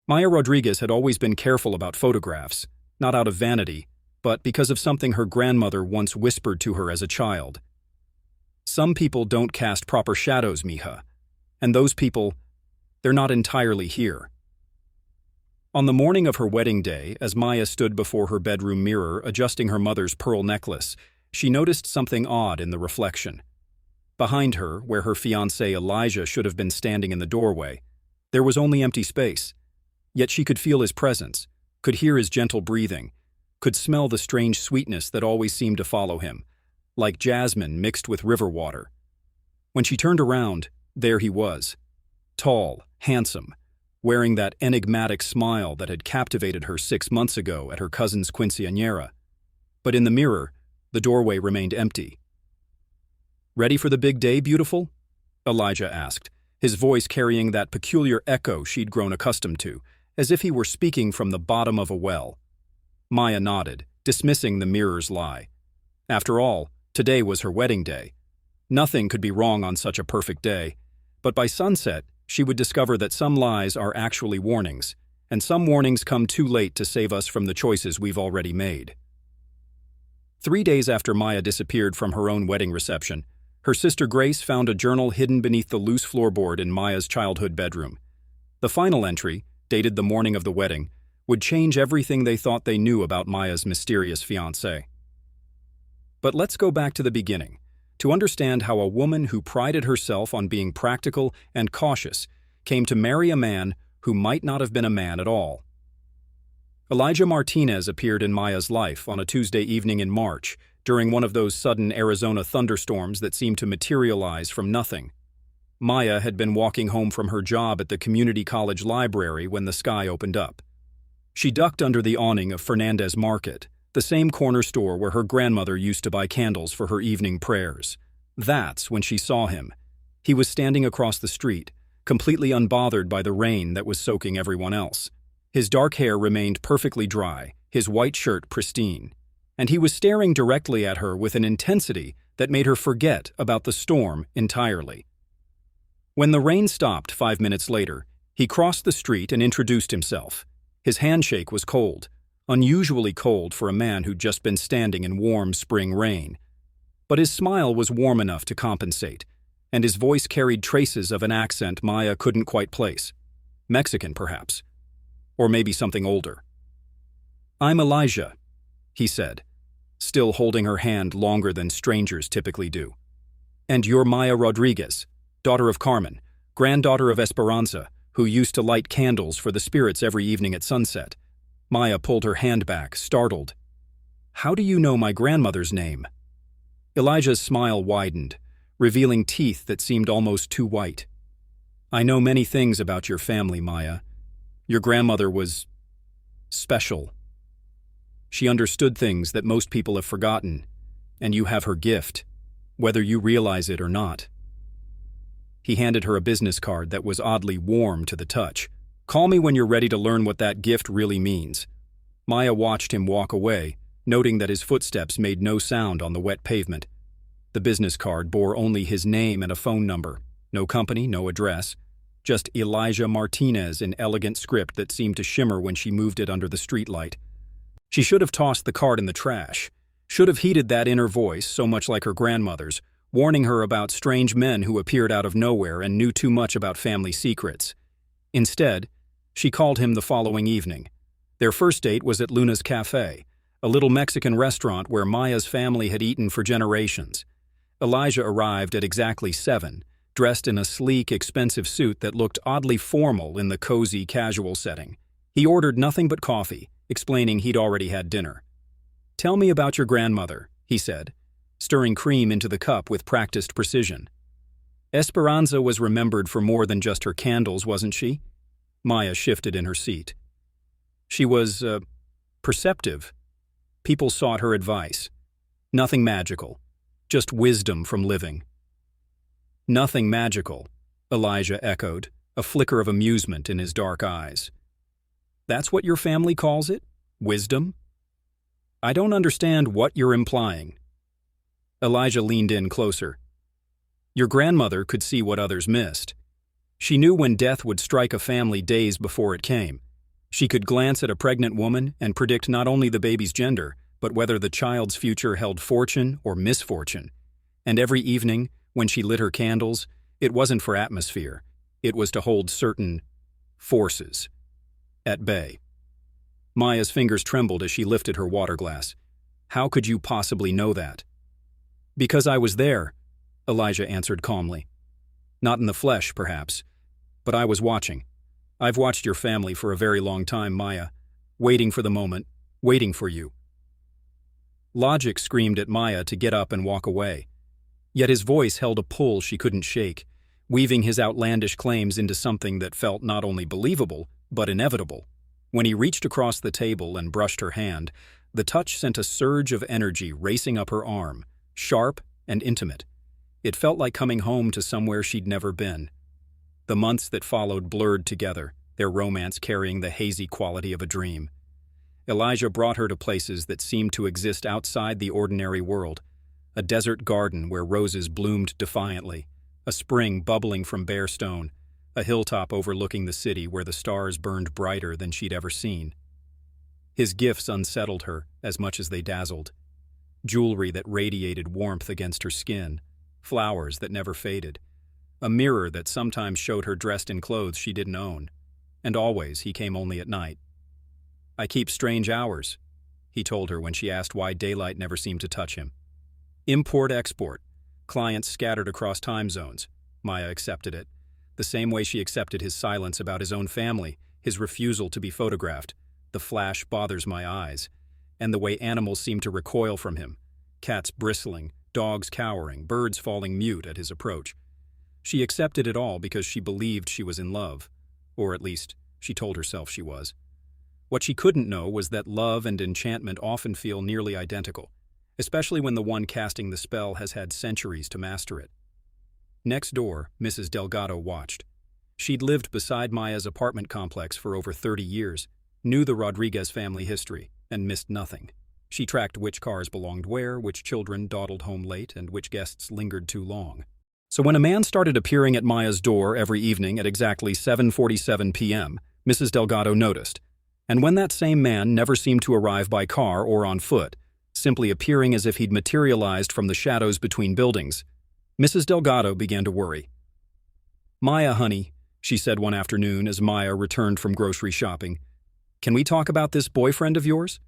Maya Rodriguez had always been careful about photographs, not out of vanity, but because of something her grandmother once whispered to her as a child. Some people don't cast proper shadows, mija. And those people, they're not entirely here. On the morning of her wedding day, as Maya stood before her bedroom mirror adjusting her mother's pearl necklace, she noticed something odd in the reflection. Behind her, where her fiancé Elijah should have been standing in the doorway, there was only empty space. Yet she could feel his presence, could hear his gentle breathing, could smell the strange sweetness that always seemed to follow him, like jasmine mixed with river water. When she turned around, there he was, tall, handsome, wearing that enigmatic smile that had captivated her 6 months ago at her cousin's quinceañera. But in the mirror, the doorway remained empty. "Ready for the big day, beautiful?" Elijah asked, his voice carrying that peculiar echo she'd grown accustomed to, as if he were speaking from the bottom of a well. Maya nodded, dismissing the mirror's lie. After all, today was her wedding day. Nothing could be wrong on such a perfect day, but by sunset, she would discover that some lies are actually warnings, and some warnings come too late to save us from the choices we've already made. 3 days after Maya disappeared from her own wedding reception, her sister Grace found a journal hidden beneath the loose floorboard in Maya's childhood bedroom. The final entry, dated the morning of the wedding, would change everything they thought they knew about Maya's mysterious fiancé. But let's go back to the beginning, to understand how a woman who prided herself on being practical and cautious came to marry a man who might not have been a man at all. Elijah Martinez appeared in Maya's life on a Tuesday evening in March, during one of those sudden Arizona thunderstorms that seemed to materialize from nothing. Maya had been walking home from her job at the community college library when the sky opened up. She ducked under the awning of Fernandez Market, the same corner store where her grandmother used to buy candles for her evening prayers. That's when she saw him. He was standing across the street, completely unbothered by the rain that was soaking everyone else. His dark hair remained perfectly dry, his white shirt pristine, and he was staring directly at her with an intensity that made her forget about the storm entirely. When the rain stopped 5 minutes later, he crossed the street and introduced himself. His handshake was cold, unusually cold for a man who'd just been standing in warm spring rain. But his smile was warm enough to compensate, and his voice carried traces of an accent Maya couldn't quite place. Mexican, perhaps. Or maybe something older. "I'm Elijah," he said, still holding her hand longer than strangers typically do. "And you're Maya Rodriguez, daughter of Carmen, granddaughter of Esperanza, who used to light candles for the spirits every evening at sunset." Maya pulled her hand back, startled. "How do you know my grandmother's name?" Elijah's smile widened, revealing teeth that seemed almost too white. "I know many things about your family, Maya. Your grandmother was special. She understood things that most people have forgotten, and you have her gift, whether you realize it or not." He handed her a business card that was oddly warm to the touch. "Call me when you're ready to learn what that gift really means." Maya watched him walk away, noting that his footsteps made no sound on the wet pavement. The business card bore only his name and a phone number. No company, no address. Just Elijah Martinez in elegant script that seemed to shimmer when she moved it under the streetlight. She should have tossed the card in the trash. Should have heeded that inner voice, so much like her grandmother's, warning her about strange men who appeared out of nowhere and knew too much about family secrets. Instead, she called him the following evening. Their first date was at Luna's Cafe, a little Mexican restaurant where Maya's family had eaten for generations. Elijah arrived at exactly 7, dressed in a sleek, expensive suit that looked oddly formal in the cozy, casual setting. He ordered nothing but coffee, explaining he'd already had dinner. "Tell me about your grandmother," he said, stirring cream into the cup with practiced precision. "Esperanza was remembered for more than just her candles, wasn't she?" Maya shifted in her seat. "She was, perceptive. People sought her advice. Nothing magical, just wisdom from living." "Nothing magical," Elijah echoed, a flicker of amusement in his dark eyes. "That's what your family calls it? Wisdom? I don't understand what you're implying." Elijah leaned in closer. "Your grandmother could see what others missed. She knew when death would strike a family days before it came. She could glance at a pregnant woman and predict not only the baby's gender, but whether the child's future held fortune or misfortune. And every evening, when she lit her candles, it wasn't for atmosphere. It was to hold certain forces at bay. Maya's fingers trembled as she lifted her water glass. How could you possibly know that? Because I was there, Elijah answered calmly. Not in the flesh, perhaps, but I was watching. I've watched your family for a very long time, Maya, waiting for the moment, waiting for you. Logic screamed at Maya to get up and walk away. Yet his voice held a pull she couldn't shake, weaving his outlandish claims into something that felt not only believable, but inevitable. When he reached across the table and brushed her hand, the touch sent a surge of energy racing up her arm, sharp and intimate. It felt like coming home to somewhere she'd never been. The months that followed blurred together, their romance carrying the hazy quality of a dream. Elijah brought her to places that seemed to exist outside the ordinary world. A desert garden where roses bloomed defiantly, a spring bubbling from bare stone, a hilltop overlooking the city where the stars burned brighter than she'd ever seen. His gifts unsettled her as much as they dazzled. Jewelry that radiated warmth against her skin, flowers that never faded, a mirror that sometimes showed her dressed in clothes she didn't own, and always he came only at night. I keep strange hours, he told her when she asked why daylight never seemed to touch him. Import-export, clients scattered across time zones. Maya accepted it, the same way she accepted his silence about his own family, his refusal to be photographed. The flash bothers my eyes, and the way animals seem to recoil from him, cats bristling, dogs cowering, birds falling mute at his approach. She accepted it all because she believed she was in love, or at least she told herself she was. What she couldn't know was that love and enchantment often feel nearly identical, especially when the one casting the spell has had centuries to master it. Next door, Mrs. Delgado watched. She'd lived beside Maya's apartment complex for over 30 years, knew the Rodriguez family history, and missed nothing. She tracked which cars belonged where, which children dawdled home late, and which guests lingered too long. So when a man started appearing at Maya's door every evening at exactly 7:47 p.m., Mrs. Delgado noticed. And when that same man never seemed to arrive by car or on foot, simply appearing as if he'd materialized from the shadows between buildings, Mrs. Delgado began to worry. "Maya, honey," she said one afternoon as Maya returned from grocery shopping, "can we talk about this boyfriend of yours?"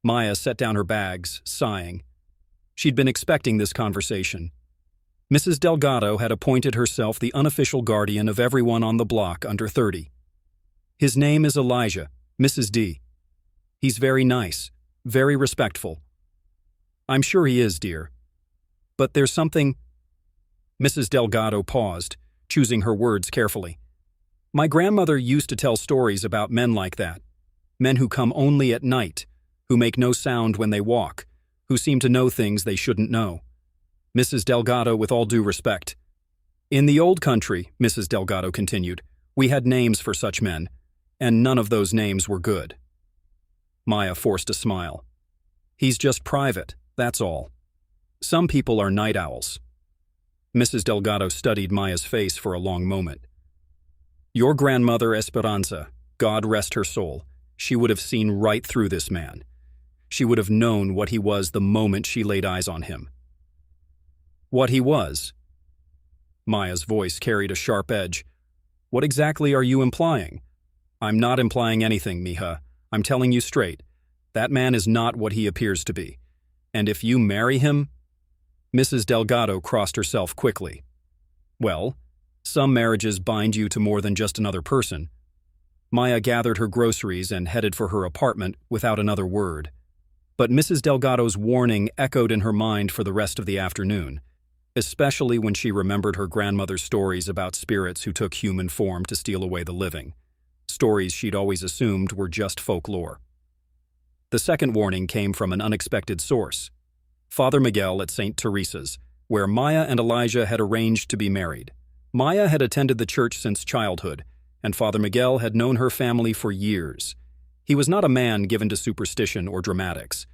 Maya set down her bags, sighing. She'd been expecting this conversation. Mrs. Delgado had appointed herself the unofficial guardian of everyone on the block under 30. "His name is Elijah, Mrs. D. He's very nice, very respectful." "I'm sure he is, dear. But there's something—" Mrs. Delgado paused, choosing her words carefully. "My grandmother used to tell stories about men like that. Men who come only at night, who make no sound when they walk, who seem to know things they shouldn't know." Mrs. Delgado, with all due respect. "In the old country," Mrs. Delgado continued, "we had names for such men, and none of those names were good." Maya forced a smile. "He's just private, that's all. Some people are night owls." Mrs. Delgado studied Maya's face for a long moment. "Your grandmother Esperanza, God rest her soul, she would have seen right through this man. She would have known what he was the moment she laid eyes on him." "What he was?" Maya's voice carried a sharp edge. "What exactly are you implying?" "I'm not implying anything, mija. I'm telling you straight. That man is not what he appears to be. And if you marry him—" Mrs. Delgado crossed herself quickly. "Well, some marriages bind you to more than just another person." Maya gathered her groceries and headed for her apartment without another word. But Mrs. Delgado's warning echoed in her mind for the rest of the afternoon, especially when she remembered her grandmother's stories about spirits who took human form to steal away the living. Stories she'd always assumed were just folklore. The second warning came from an unexpected source. Father Miguel at St. Teresa's, where Maya and Elijah had arranged to be married. Maya had attended the church since childhood, and Father Miguel had known her family for years. He was not a man given to superstition or dramatics,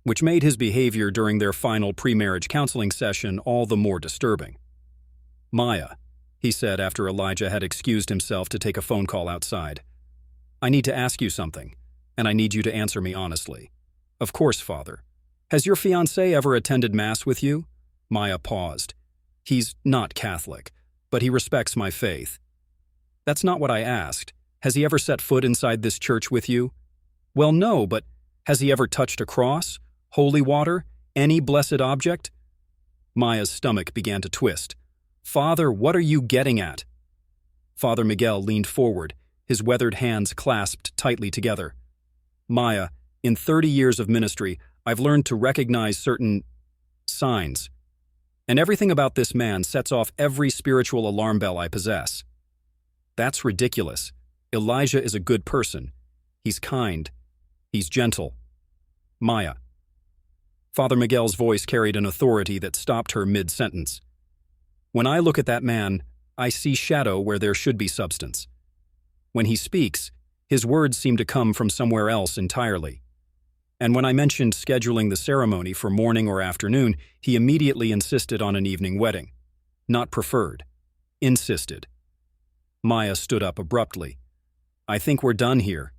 which made his behavior during their final pre-marriage counseling session all the more disturbing. "Maya," he said after Elijah had excused himself to take a phone call outside, I need to ask you something, and I need you to answer me honestly. Of course, Father. Has your fiancé ever attended Mass with you? Maya paused. He's not Catholic, but he respects my faith. That's not what I asked. Has he ever set foot inside this church with you? Well, no, but has he ever touched a cross, holy water, any blessed object? Maya's stomach began to twist. Father, what are you getting at? Father Miguel leaned forward, his weathered hands clasped tightly together. Maya, in 30 years of ministry, I've learned to recognize certain signs. And everything about this man sets off every spiritual alarm bell I possess. That's ridiculous. Elijah is a good person. He's kind. He's gentle. Maya. Father Miguel's voice carried an authority that stopped her mid-sentence. When I look at that man, I see shadow where there should be substance. When he speaks, his words seem to come from somewhere else entirely. And when I mentioned scheduling the ceremony for morning or afternoon, he immediately insisted on an evening wedding. Not preferred. Insisted. Maya stood up abruptly. I think we're done here.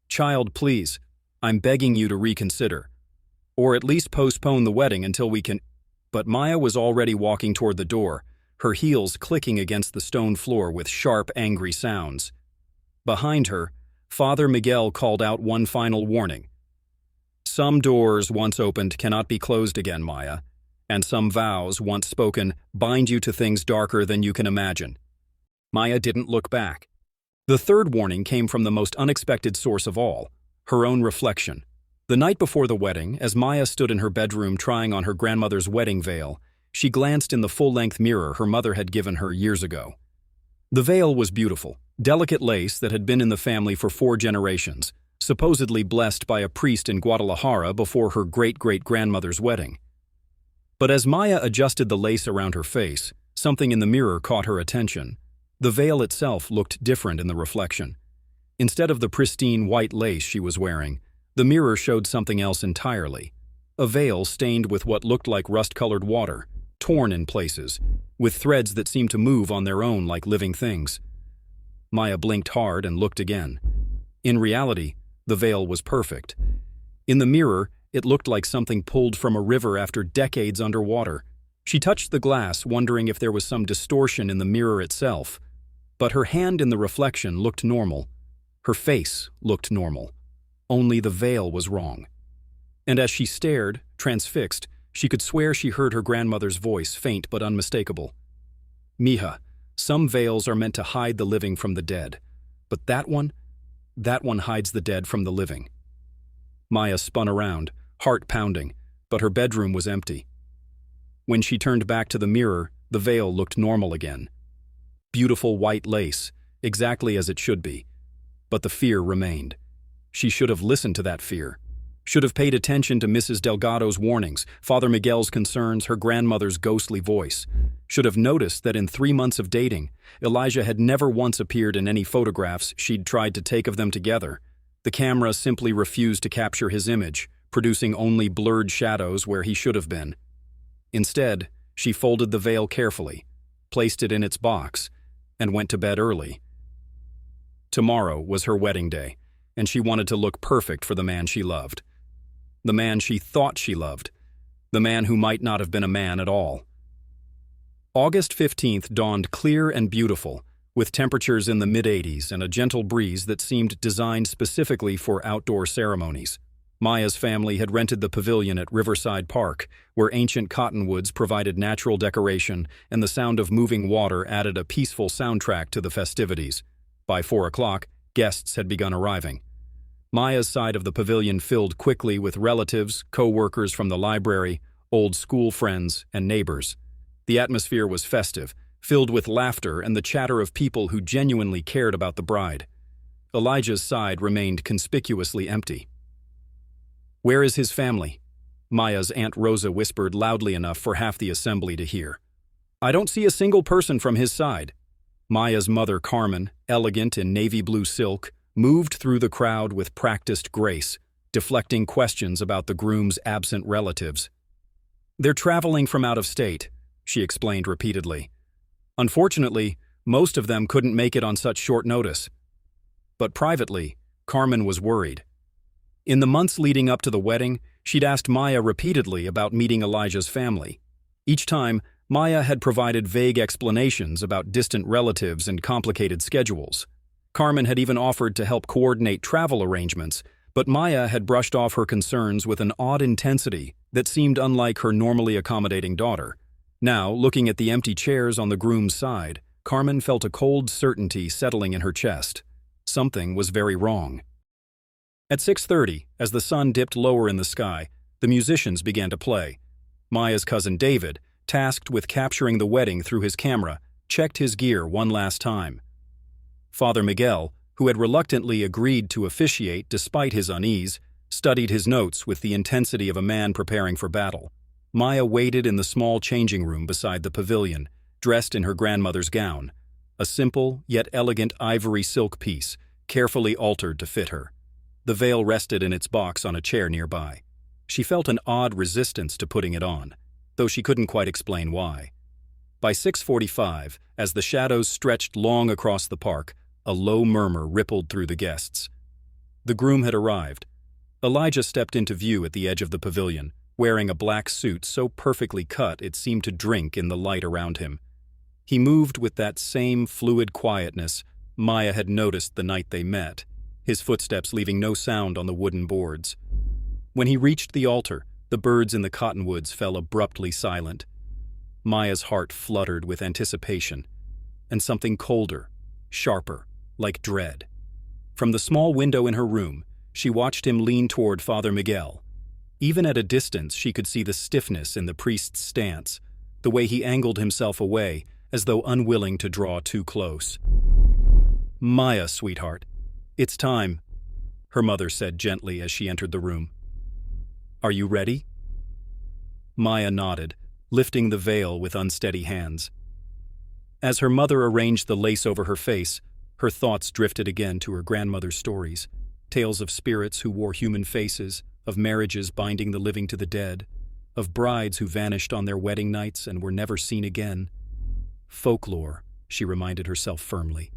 Child, please, I'm begging you to reconsider. Or at least postpone the wedding until we can... But Maya was already walking toward the door, her heels clicking against the stone floor with sharp, angry sounds. Behind her, Father Miguel called out one final warning. Some doors once opened cannot be closed again, Maya, and some vows once spoken bind you to things darker than you can imagine. Maya didn't look back. The third warning came from the most unexpected source of all, her own reflection. The night before the wedding, as Maya stood in her bedroom trying on her grandmother's wedding veil, she glanced in the full-length mirror her mother had given her years ago. The veil was beautiful, delicate lace that had been in the family for 4 generations, supposedly blessed by a priest in Guadalajara before her great-great-grandmother's wedding. But as Maya adjusted the lace around her face, something in the mirror caught her attention. The veil itself looked different in the reflection. Instead of the pristine white lace she was wearing, the mirror showed something else entirely. A veil stained with what looked like rust-colored water, torn in places, with threads that seemed to move on their own like living things. Maya blinked hard and looked again. In reality, the veil was perfect. In the mirror, it looked like something pulled from a river after decades underwater. She touched the glass, wondering if there was some distortion in the mirror itself. But her hand in the reflection looked normal. Her face looked normal. Only the veil was wrong. And as she stared, transfixed, she could swear she heard her grandmother's voice, faint but unmistakable. Mija, some veils are meant to hide the living from the dead. But that one hides the dead from the living. Maya spun around, heart pounding, but her bedroom was empty. When she turned back to the mirror, the veil looked normal again. Beautiful white lace, exactly as it should be. But the fear remained. She should have listened to that fear. Should have paid attention to Mrs. Delgado's warnings, Father Miguel's concerns, her grandmother's ghostly voice. Should have noticed that in 3 months of dating, Elijah had never once appeared in any photographs she'd tried to take of them together. The camera simply refused to capture his image, producing only blurred shadows where he should have been. Instead, she folded the veil carefully, placed it in its box, and went to bed early. Tomorrow was her wedding day, and she wanted to look perfect for the man she loved. The man she thought she loved. The man who might not have been a man at all. August 15th dawned clear and beautiful, with temperatures in the mid-80s and a gentle breeze that seemed designed specifically for outdoor ceremonies. Maya's family had rented the pavilion at Riverside Park, where ancient cottonwoods provided natural decoration and the sound of moving water added a peaceful soundtrack to the festivities. By 4 o'clock, guests had begun arriving. Maya's side of the pavilion filled quickly with relatives, co-workers from the library, old school friends, and neighbors. The atmosphere was festive, filled with laughter and the chatter of people who genuinely cared about the bride. Elijah's side remained conspicuously empty. "Where is his family?" Maya's Aunt Rosa whispered loudly enough for half the assembly to hear. "I don't see a single person from his side." Maya's mother, Carmen, elegant in navy blue silk, moved through the crowd with practiced grace, deflecting questions about the groom's absent relatives. "They're traveling from out of state," she explained repeatedly. "Unfortunately, most of them couldn't make it on such short notice." But privately, Carmen was worried. In the months leading up to the wedding, she'd asked Maya repeatedly about meeting Elijah's family. Each time, Maya had provided vague explanations about distant relatives and complicated schedules. Carmen had even offered to help coordinate travel arrangements, but Maya had brushed off her concerns with an odd intensity that seemed unlike her normally accommodating daughter. Now, looking at the empty chairs on the groom's side, Carmen felt a cold certainty settling in her chest. Something was very wrong. At 6:30, as the sun dipped lower in the sky, the musicians began to play. Maya's cousin David, tasked with capturing the wedding through his camera, checked his gear one last time. Father Miguel, who had reluctantly agreed to officiate despite his unease, studied his notes with the intensity of a man preparing for battle. Maya waited in the small changing room beside the pavilion, dressed in her grandmother's gown, a simple yet elegant ivory silk piece, carefully altered to fit her. The veil rested in its box on a chair nearby. She felt an odd resistance to putting it on, though she couldn't quite explain why. By 6:45, as the shadows stretched long across the park, a low murmur rippled through the guests. The groom had arrived. Elijah stepped into view at the edge of the pavilion, wearing a black suit so perfectly cut it seemed to drink in the light around him. He moved with that same fluid quietness Maya had noticed the night they met, his footsteps leaving no sound on the wooden boards. When he reached the altar, the birds in the cottonwoods fell abruptly silent. Maya's heart fluttered with anticipation, and something colder, sharper, like dread. From the small window in her room, she watched him lean toward Father Miguel. Even at a distance, she could see the stiffness in the priest's stance, the way he angled himself away, as though unwilling to draw too close. "Maya, sweetheart, it's time," her mother said gently as she entered the room. "Are you ready?" Maya nodded, lifting the veil with unsteady hands. As her mother arranged the lace over her face, her thoughts drifted again to her grandmother's stories, tales of spirits who wore human faces, of marriages binding the living to the dead, of brides who vanished on their wedding nights and were never seen again. Folklore, she reminded herself firmly.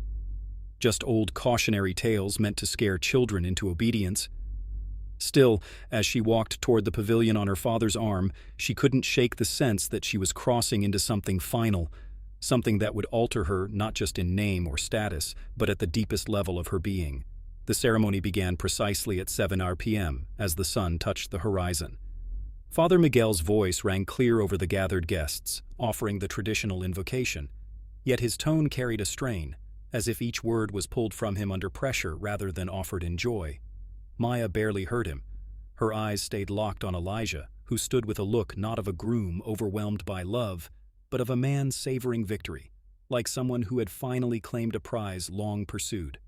Just old cautionary tales meant to scare children into obedience. Still, as she walked toward the pavilion on her father's arm, she couldn't shake the sense that she was crossing into something final, something that would alter her not just in name or status, but at the deepest level of her being. The ceremony began precisely at 7 p.m. as the sun touched the horizon. Father Miguel's voice rang clear over the gathered guests, offering the traditional invocation. Yet his tone carried a strain, as if each word was pulled from him under pressure rather than offered in joy. Maya barely heard him. Her eyes stayed locked on Elijah, who stood with a look not of a groom overwhelmed by love, but of a man savoring victory, like someone who had finally claimed a prize long pursued.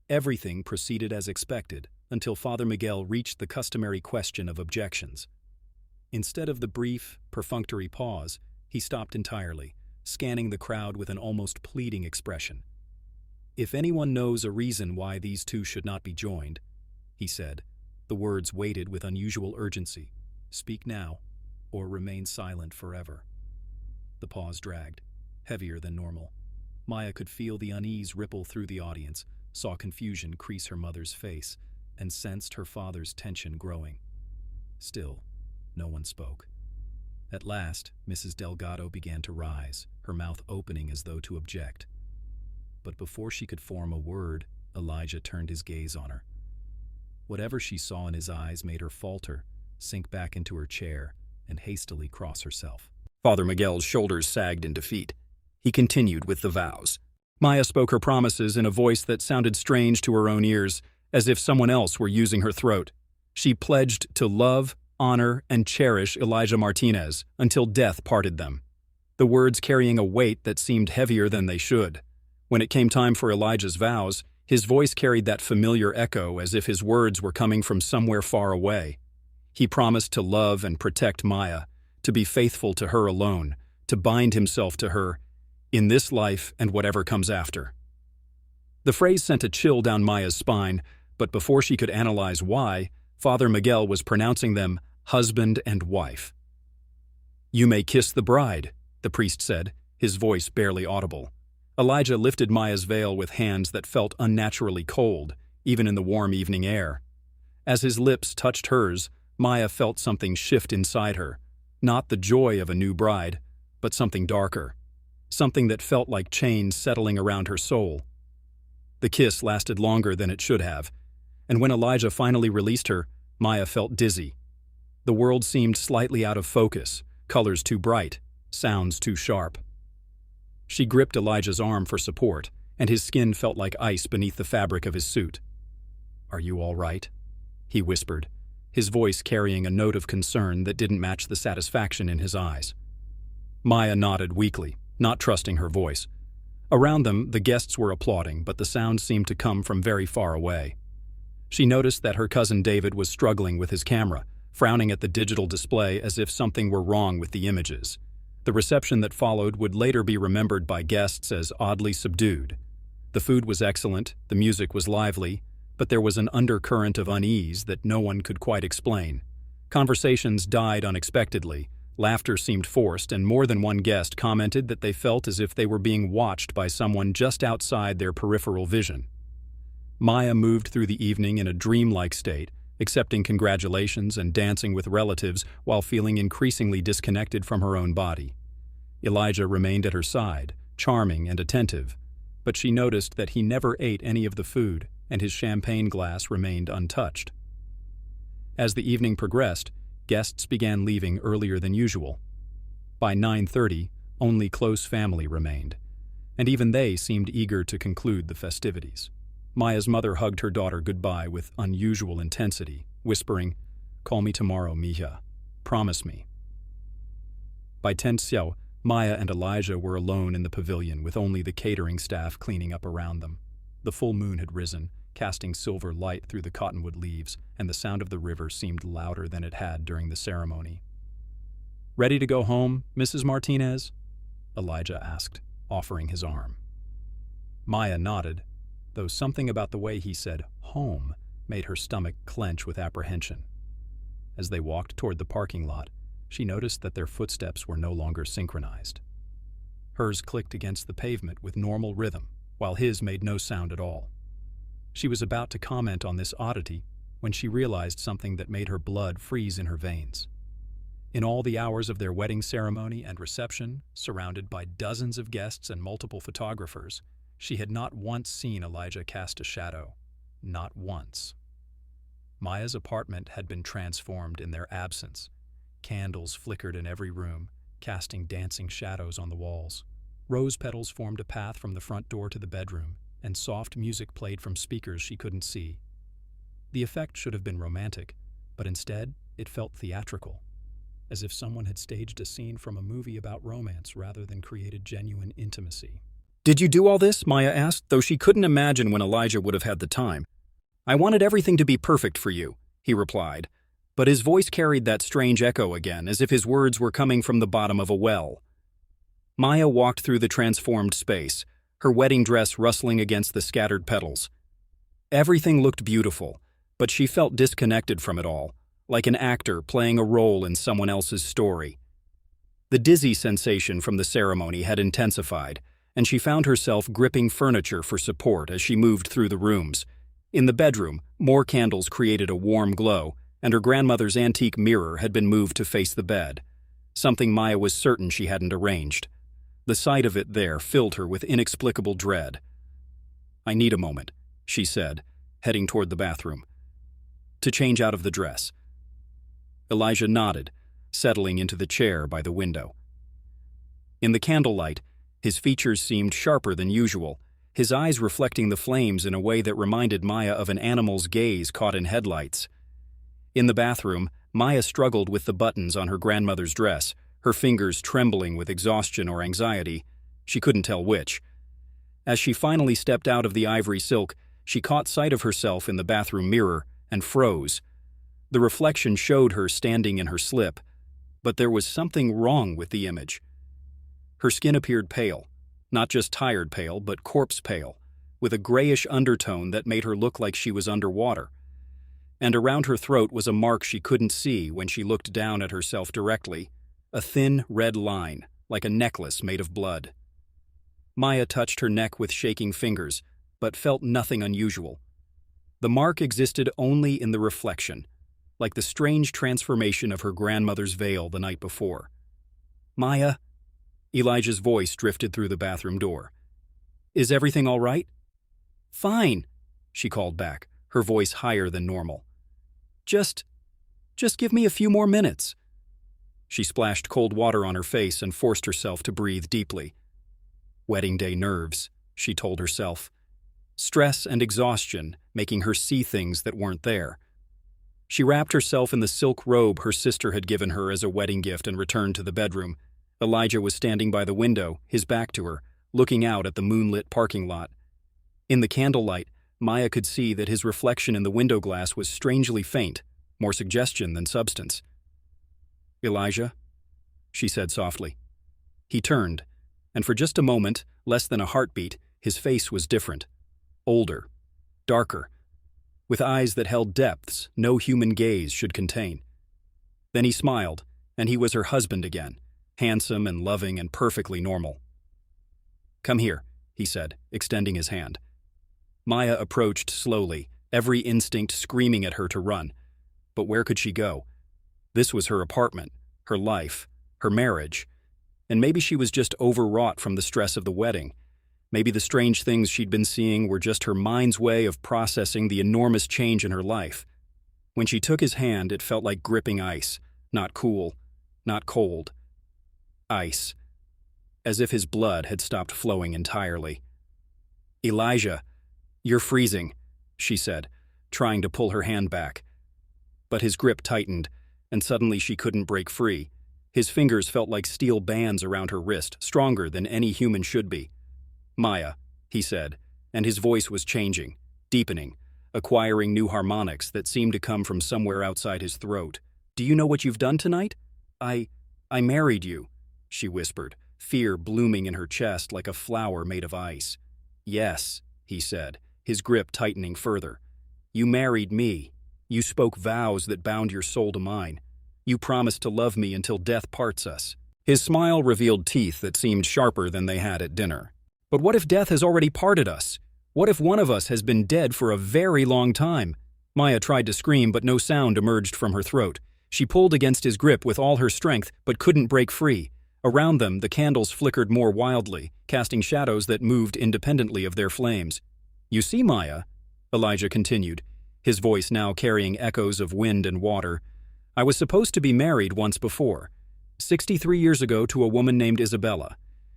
Everything proceeded as expected, until Father Miguel reached the customary question of objections. Instead of the brief, perfunctory pause, he stopped entirely, scanning the crowd with an almost pleading expression. "If anyone knows a reason why these two should not be joined," he said, the words weighted with unusual urgency, "speak now, or remain silent forever." The pause dragged, heavier than normal. Maya could feel the unease ripple through the audience, saw confusion crease her mother's face, and sensed her father's tension growing. Still, no one spoke. At last, Mrs. Delgado began to rise, her mouth opening as though to object. But before she could form a word, Elijah turned his gaze on her. Whatever she saw in his eyes made her falter, sink back into her chair, and hastily cross herself. Father Miguel's shoulders sagged in defeat. He continued with the vows. Maya spoke her promises in a voice that sounded strange to her own ears, as if someone else were using her throat. She pledged to love, honor, and cherish Elijah Martinez until death parted them, the words carrying a weight that seemed heavier than they should. When it came time for Elijah's vows, his voice carried that familiar echo as if his words were coming from somewhere far away. He promised to love and protect Maya, to be faithful to her alone, to bind himself to her, in this life and whatever comes after. The phrase sent a chill down Maya's spine, but before she could analyze why, Father Miguel was pronouncing them husband and wife. "You may kiss the bride," the priest said, his voice barely audible. Elijah lifted Maya's veil with hands that felt unnaturally cold, even in the warm evening air. As his lips touched hers, Maya felt something shift inside her. Not the joy of a new bride, but something darker. Something that felt like chains settling around her soul. The kiss lasted longer than it should have, and when Elijah finally released her, Maya felt dizzy. The world seemed slightly out of focus, colors too bright, sounds too sharp. She gripped Elijah's arm for support, and his skin felt like ice beneath the fabric of his suit. "Are you all right?" he whispered, his voice carrying a note of concern that didn't match the satisfaction in his eyes. Maya nodded weakly, not trusting her voice. Around them, the guests were applauding, but the sound seemed to come from very far away. She noticed that her cousin David was struggling with his camera, frowning at the digital display as if something were wrong with the images. The reception that followed would later be remembered by guests as oddly subdued. The food was excellent, the music was lively, but there was an undercurrent of unease that no one could quite explain. Conversations died unexpectedly, laughter seemed forced, and more than one guest commented that they felt as if they were being watched by someone just outside their peripheral vision. Maya moved through the evening in a dreamlike state, accepting congratulations and dancing with relatives while feeling increasingly disconnected from her own body. Elijah remained at her side, charming and attentive, but she noticed that he never ate any of the food, and his champagne glass remained untouched. As the evening progressed, guests began leaving earlier than usual. By 9:30, only close family remained, and even they seemed eager to conclude the festivities. Maya's mother hugged her daughter goodbye with unusual intensity, whispering, "Call me tomorrow, Mija. Promise me." By 10:00, Maya and Elijah were alone in the pavilion with only the catering staff cleaning up around them. The full moon had risen, casting silver light through the cottonwood leaves, and the sound of the river seemed louder than it had during the ceremony. "Ready to go home, Mrs. Martinez?" Elijah asked, offering his arm. Maya nodded, though something about the way he said "home" made her stomach clench with apprehension. As they walked toward the parking lot, she noticed that their footsteps were no longer synchronized. Hers clicked against the pavement with normal rhythm, while his made no sound at all. She was about to comment on this oddity when she realized something that made her blood freeze in her veins. In all the hours of their wedding ceremony and reception, surrounded by dozens of guests and multiple photographers, she had not once seen Elijah cast a shadow. Not once. Maya's apartment had been transformed in their absence. Candles flickered in every room, casting dancing shadows on the walls. Rose petals formed a path from the front door to the bedroom, and soft music played from speakers she couldn't see. The effect should have been romantic, but instead it felt theatrical, as if someone had staged a scene from a movie about romance rather than created genuine intimacy. "Did you do all this?" Maya asked, though she couldn't imagine when Elijah would have had the time. "I wanted everything to be perfect for you," he replied, but his voice carried that strange echo again, as if his words were coming from the bottom of a well. Maya walked through the transformed space, her wedding dress rustling against the scattered petals. Everything looked beautiful, but she felt disconnected from it all, like an actor playing a role in someone else's story. The dizzy sensation from the ceremony had intensified, and she found herself gripping furniture for support as she moved through the rooms. In the bedroom, more candles created a warm glow, and her grandmother's antique mirror had been moved to face the bed, something Maya was certain she hadn't arranged. The sight of it there filled her with inexplicable dread. "I need a moment," she said, heading toward the bathroom, "to change out of the dress." Elijah nodded, settling into the chair by the window. In the candlelight, his features seemed sharper than usual, his eyes reflecting the flames in a way that reminded Maya of an animal's gaze caught in headlights. In the bathroom, Maya struggled with the buttons on her grandmother's dress, her fingers trembling with exhaustion or anxiety. She couldn't tell which. As she finally stepped out of the ivory silk, she caught sight of herself in the bathroom mirror and froze. The reflection showed her standing in her slip, but there was something wrong with the image. Her skin appeared pale, not just tired pale, but corpse pale, with a grayish undertone that made her look like she was underwater. And around her throat was a mark she couldn't see when she looked down at herself directly, a thin red line, like a necklace made of blood. Maya touched her neck with shaking fingers, but felt nothing unusual. The mark existed only in the reflection, like the strange transformation of her grandmother's veil the night before. "Maya?" Elijah's voice drifted through the bathroom door. "Is everything all right?" "Fine," she called back, her voice higher than normal. Just give me a few more minutes." She splashed cold water on her face and forced herself to breathe deeply. Wedding day nerves, she told herself. Stress and exhaustion making her see things that weren't there. She wrapped herself in the silk robe her sister had given her as a wedding gift and returned to the bedroom. Elijah was standing by the window, his back to her, looking out at the moonlit parking lot. In the candlelight, Maya could see that his reflection in the window glass was strangely faint, more suggestion than substance. "Elijah?" she said softly. He turned, and for just a moment, less than a heartbeat, his face was different. Older, darker, with eyes that held depths no human gaze should contain. Then he smiled, and he was her husband again, handsome and loving and perfectly normal. "Come here," he said, extending his hand. Maya approached slowly, every instinct screaming at her to run. But where could she go? This was her apartment, her life, her marriage, and maybe she was just overwrought from the stress of the wedding. Maybe the strange things she'd been seeing were just her mind's way of processing the enormous change in her life. When she took his hand, it felt like gripping ice, not cool, not cold. Ice. As if his blood had stopped flowing entirely. "Elijah, you're freezing," she said, trying to pull her hand back. But his grip tightened, and suddenly she couldn't break free. His fingers felt like steel bands around her wrist, stronger than any human should be. "Maya," he said, and his voice was changing, deepening, acquiring new harmonics that seemed to come from somewhere outside his throat. "Do you know what you've done tonight? I married you," she whispered, fear blooming in her chest like a flower made of ice. "Yes," he said, his grip tightening further. "You married me. You spoke vows that bound your soul to mine. You promised to love me until death parts us." His smile revealed teeth that seemed sharper than they had at dinner. "But what if death has already parted us? What if one of us has been dead for a very long time?" Maya tried to scream, but no sound emerged from her throat. She pulled against his grip with all her strength, but couldn't break free. Around them, the candles flickered more wildly, casting shadows that moved independently of their flames. "You see, Maya," Elijah continued, his voice now carrying echoes of wind and water, "I was supposed to be married once before, 63 years ago, to a woman named Isabella.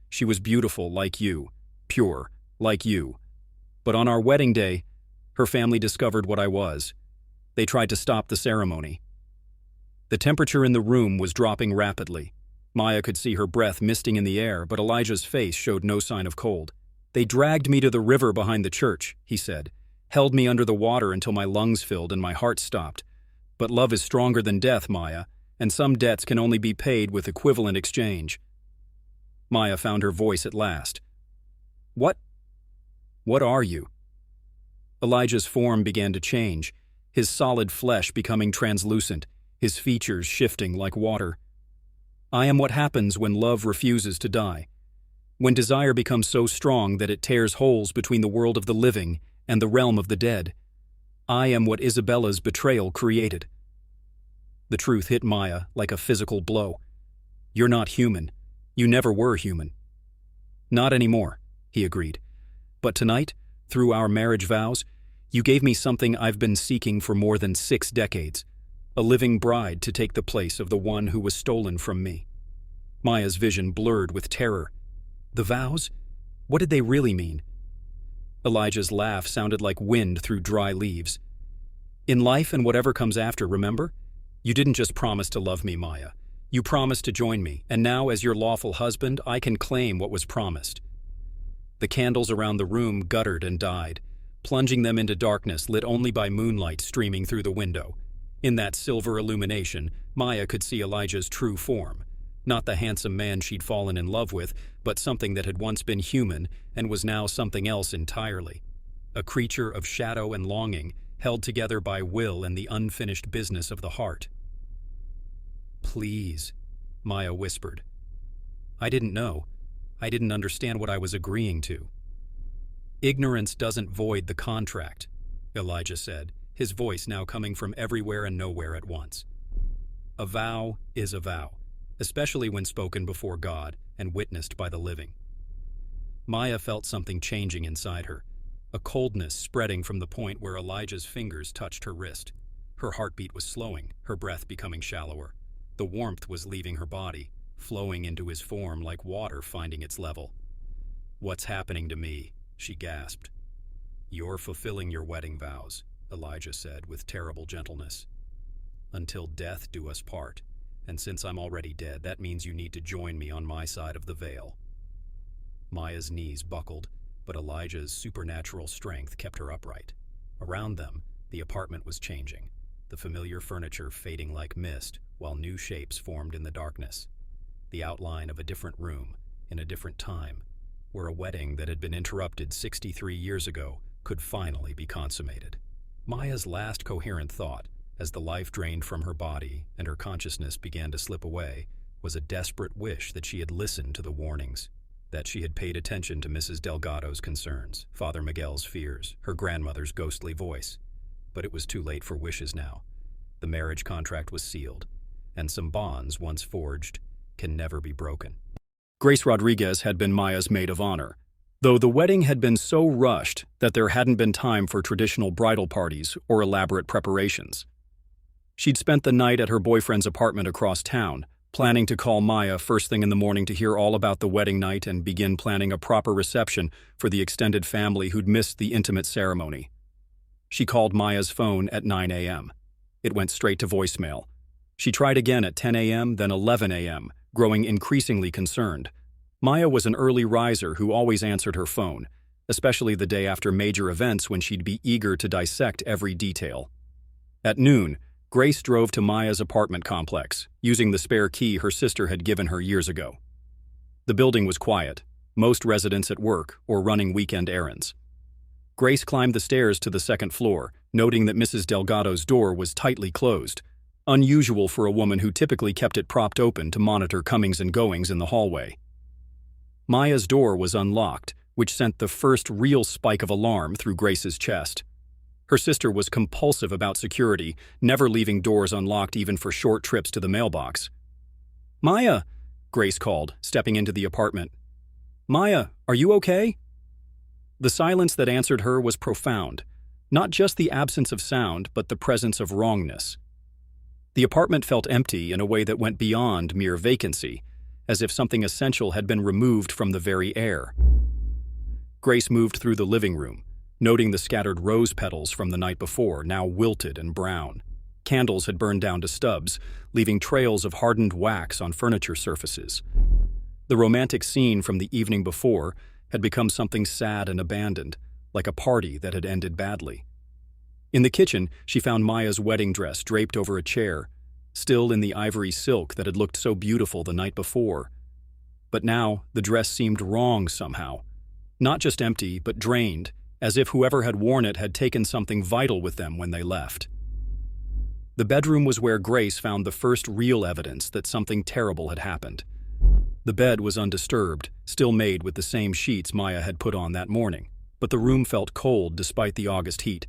She was beautiful like you, pure like you. But on our wedding day, her family discovered what I was. They tried to stop the ceremony." The temperature in the room was dropping rapidly. Maya could see her breath misting in the air, but Elijah's face showed no sign of cold. "They dragged me to the river behind the church," he said, "held me under the water until my lungs filled and my heart stopped. But love is stronger than death, Maya, and some debts can only be paid with equivalent exchange." Maya found her voice at last. What are you?" Elijah's form began to change, his solid flesh becoming translucent, his features shifting like water. "I am what happens when love refuses to die. When desire becomes so strong that it tears holes between the world of the living and the realm of the dead. I am what Isabella's betrayal created." The truth hit Maya like a physical blow. "You're not human. You never were human." "Not anymore," he agreed. "But tonight, through our marriage vows, you gave me something I've been seeking for more than 6 decades, a living bride to take the place of the one who was stolen from me." Maya's vision blurred with terror. The vows? What did they really mean? Elijah's laugh sounded like wind through dry leaves. "In life and whatever comes after, remember? You didn't just promise to love me, Maya. You promised to join me, and now as your lawful husband, I can claim what was promised." The candles around the room guttered and died, plunging them into darkness lit only by moonlight streaming through the window. In that silver illumination, Maya could see Elijah's true form. Not the handsome man she'd fallen in love with, but something that had once been human and was now something else entirely. A creature of shadow and longing, held together by will and the unfinished business of the heart. "Please," Maya whispered. "I didn't know. I didn't understand what I was agreeing to. Ignorance doesn't void the contract, Elijah said, his voice now coming from everywhere and nowhere at once. A vow is a vow, especially when spoken before God and witnessed by the living. Maya felt something changing inside her, a coldness spreading from the point where Elijah's fingers touched her wrist. Her heartbeat was slowing, her breath becoming shallower. The warmth was leaving her body, flowing into his form like water finding its level. "What's happening to me?" she gasped. "You're fulfilling your wedding vows," Elijah said with terrible gentleness. "Until death do us part, and since I'm already dead, that means you need to join me on my side of the veil." Maya's knees buckled, but Elijah's supernatural strength kept her upright. Around them, the apartment was changing, the familiar furniture fading like mist, while new shapes formed in the darkness. The outline of a different room, in a different time, where a wedding that had been interrupted 63 years ago could finally be consummated. Maya's last coherent thought, as the life drained from her body and her consciousness began to slip away, was a desperate wish that she had listened to the warnings, that she had paid attention to Mrs. Delgado's concerns, Father Miguel's fears, her grandmother's ghostly voice. But it was too late for wishes now. The marriage contract was sealed, and some bonds, once forged, can never be broken. Grace Rodriguez had been Maya's maid of honor, though the wedding had been so rushed that there hadn't been time for traditional bridal parties or elaborate preparations. She'd spent the night at her boyfriend's apartment across town, planning to call Maya first thing in the morning to hear all about the wedding night and begin planning a proper reception for the extended family who'd missed the intimate ceremony. She called Maya's phone at 9 a.m. It went straight to voicemail. She tried again at 10 a.m., then 11 a.m., growing increasingly concerned. Maya was an early riser who always answered her phone, especially the day after major events when she'd be eager to dissect every detail. At noon, Grace drove to Maya's apartment complex, using the spare key her sister had given her years ago. The building was quiet, most residents at work or running weekend errands. Grace climbed the stairs to the second floor, noting that Mrs. Delgado's door was tightly closed, unusual for a woman who typically kept it propped open to monitor comings and goings in the hallway. Maya's door was unlocked, which sent the first real spike of alarm through Grace's chest. Her sister was compulsive about security, never leaving doors unlocked even for short trips to the mailbox. "Maya," Grace called, stepping into the apartment. "Maya, are you okay?" The silence that answered her was profound, not just the absence of sound, but the presence of wrongness. The apartment felt empty in a way that went beyond mere vacancy, as if something essential had been removed from the very air. Grace moved through the living room, noting the scattered rose petals from the night before, now wilted and brown. Candles had burned down to stubs, leaving trails of hardened wax on furniture surfaces. The romantic scene from the evening before had become something sad and abandoned, like a party that had ended badly. In the kitchen, she found Maya's wedding dress draped over a chair, still in the ivory silk that had looked so beautiful the night before. But now, the dress seemed wrong somehow. Not just empty, but drained, as if whoever had worn it had taken something vital with them when they left. The bedroom was where Grace found the first real evidence that something terrible had happened. The bed was undisturbed, still made with the same sheets Maya had put on that morning, but the room felt cold despite the August heat,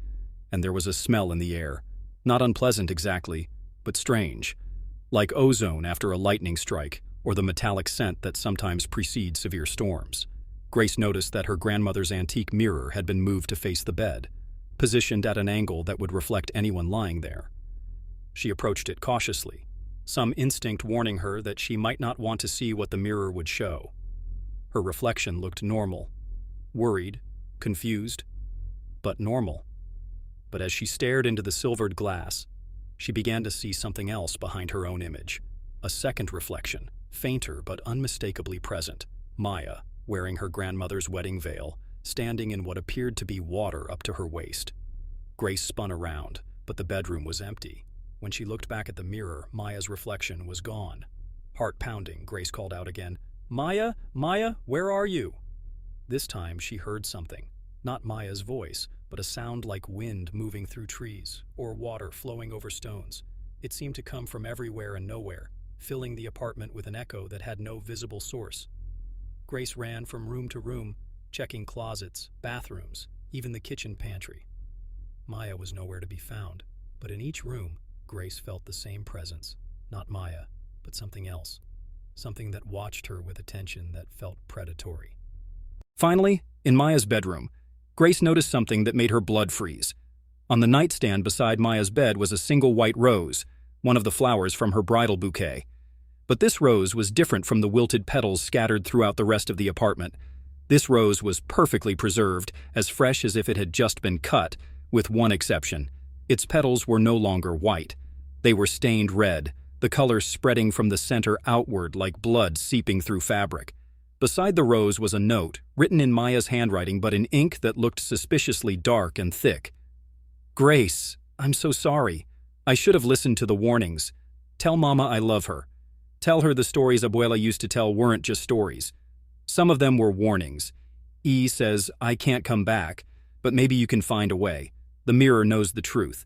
and there was a smell in the air. Not unpleasant exactly, but strange, like ozone after a lightning strike or the metallic scent that sometimes precedes severe storms. Grace noticed that her grandmother's antique mirror had been moved to face the bed, positioned at an angle that would reflect anyone lying there. She approached it cautiously, some instinct warning her that she might not want to see what the mirror would show. Her reflection looked normal, worried, confused, but normal. But as she stared into the silvered glass, she began to see something else behind her own image. A second reflection, fainter but unmistakably present. Maya, wearing her grandmother's wedding veil, standing in what appeared to be water up to her waist. Grace spun around, but the bedroom was empty. When she looked back at the mirror, Maya's reflection was gone. Heart pounding, Grace called out again, "Maya, Maya, where are you?" This time she heard something, not Maya's voice, but a sound like wind moving through trees or water flowing over stones. It seemed to come from everywhere and nowhere, filling the apartment with an echo that had no visible source. Grace ran from room to room, checking closets, bathrooms, even the kitchen pantry. Maya was nowhere to be found, but in each room, Grace felt the same presence. Not Maya, but something else. Something that watched her with attention that felt predatory. Finally, in Maya's bedroom, Grace noticed something that made her blood freeze. On the nightstand beside Maya's bed was a single white rose, one of the flowers from her bridal bouquet. But this rose was different from the wilted petals scattered throughout the rest of the apartment. This rose was perfectly preserved, as fresh as if it had just been cut, with one exception. Its petals were no longer white. They were stained red, the color spreading from the center outward like blood seeping through fabric. Beside the rose was a note, written in Maya's handwriting but in ink that looked suspiciously dark and thick. "Grace, I'm so sorry. I should have listened to the warnings. Tell Mama I love her. Tell her the stories Abuela used to tell weren't just stories. Some of them were warnings. E says, I can't come back, but maybe you can find a way. The mirror knows the truth.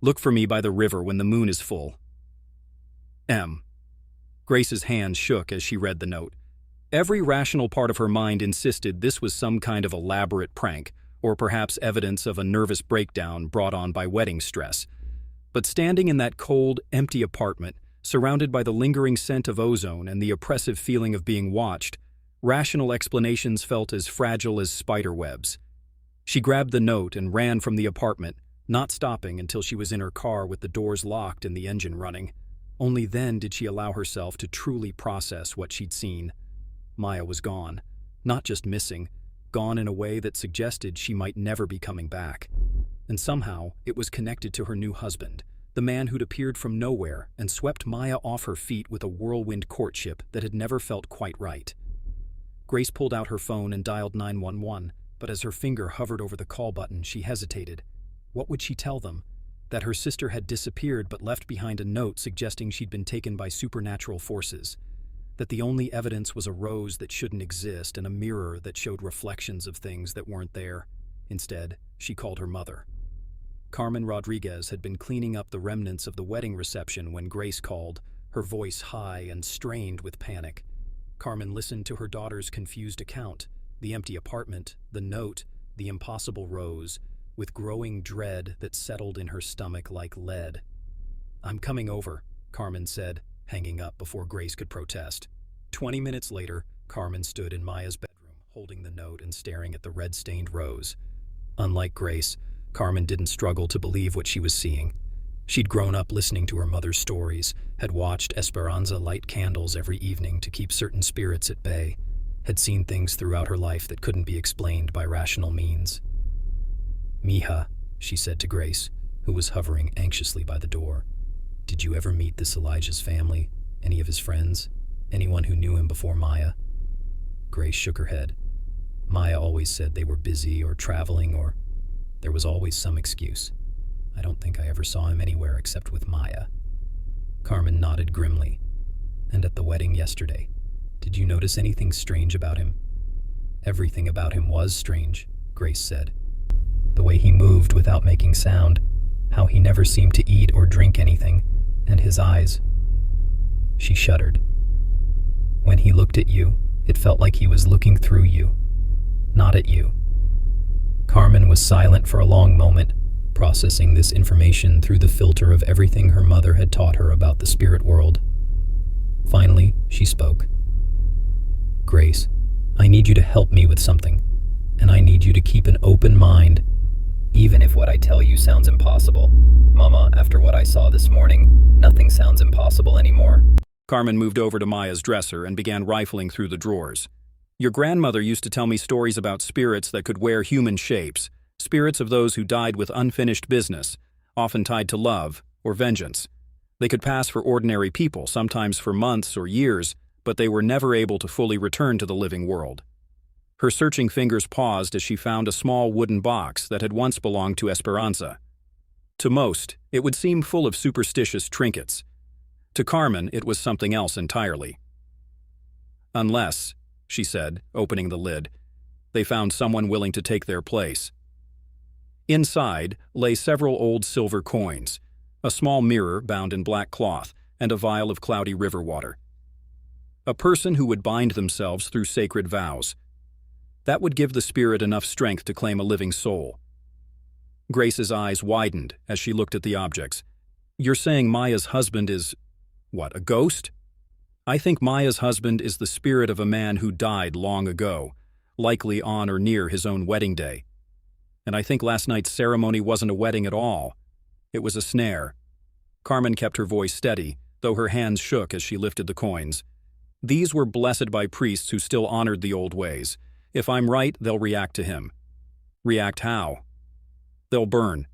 Look for me by the river when the moon is full. M." Grace's hands shook as she read the note. Every rational part of her mind insisted this was some kind of elaborate prank, or perhaps evidence of a nervous breakdown brought on by wedding stress. But standing in that cold, empty apartment, surrounded by the lingering scent of ozone and the oppressive feeling of being watched, rational explanations felt as fragile as spider webs. She grabbed the note and ran from the apartment, not stopping until she was in her car with the doors locked and the engine running. Only then did she allow herself to truly process what she'd seen. Maya was gone, not just missing, gone in a way that suggested she might never be coming back. And somehow, it was connected to her new husband, the man who'd appeared from nowhere and swept Maya off her feet with a whirlwind courtship that had never felt quite right. Grace pulled out her phone and dialed 911, but as her finger hovered over the call button, she hesitated. What would she tell them? That her sister had disappeared but left behind a note suggesting she'd been taken by supernatural forces. That the only evidence was a rose that shouldn't exist and a mirror that showed reflections of things that weren't there. Instead, she called her mother. Carmen Rodriguez had been cleaning up the remnants of the wedding reception when Grace called, her voice high and strained with panic. Carmen listened to her daughter's confused account, the empty apartment, the note, the impossible rose, with growing dread that settled in her stomach like lead. "I'm coming over," Carmen said, hanging up before Grace could protest. 20 minutes later, Carmen stood in Maya's bedroom, holding the note and staring at the red-stained rose. Unlike Grace, Carmen didn't struggle to believe what she was seeing. She'd grown up listening to her mother's stories, had watched Esperanza light candles every evening to keep certain spirits at bay, had seen things throughout her life that couldn't be explained by rational means. "Mija," she said to Grace, who was hovering anxiously by the door. "Did you ever meet this Elijah's family? Any of his friends? Anyone who knew him before Maya?" Grace shook her head. Maya always said they were busy or traveling, or there was always some excuse. "I don't think I ever saw him anywhere except with Maya." Carmen nodded grimly. "And at the wedding yesterday, did you notice anything strange about him?" "Everything about him was strange," Grace said. "The way he moved without making sound, how he never seemed to eat or drink anything, and his eyes." She shuddered. "When he looked at you, it felt like he was looking through you, not at you." Carmen was silent for a long moment, processing this information through the filter of everything her mother had taught her about the spirit world. Finally, she spoke. "Grace, I need you to help me with something, and I need you to keep an open mind, even if what I tell you sounds impossible. Mama, after what I saw this morning, nothing sounds impossible anymore." Carmen moved over to Maya's dresser and began rifling through the drawers. "Your grandmother used to tell me stories about spirits that could wear human shapes, spirits of those who died with unfinished business, often tied to love or vengeance. They could pass for ordinary people, sometimes for months or years, but they were never able to fully return to the living world." Her searching fingers paused as she found a small wooden box that had once belonged to Esperanza. To most, it would seem full of superstitious trinkets. To Carmen, it was something else entirely. "Unless," she said, opening the lid, "they found someone willing to take their place." Inside lay several old silver coins, a small mirror bound in black cloth, and a vial of cloudy river water. a person who would bind themselves through sacred vows. That would give the spirit enough strength to claim a living soul. Grace's eyes widened as she looked at the objects. You're saying Maya's husband is, what, a ghost? I think Maya's husband is the spirit of a man who died long ago, likely on or near his own wedding day. And I think last night's ceremony wasn't a wedding at all. It was a snare. Carmen kept her voice steady, though her hands shook as she lifted the coins. These were blessed by priests who still honored the old ways. If I'm right, they'll react to him. React how? They'll burn,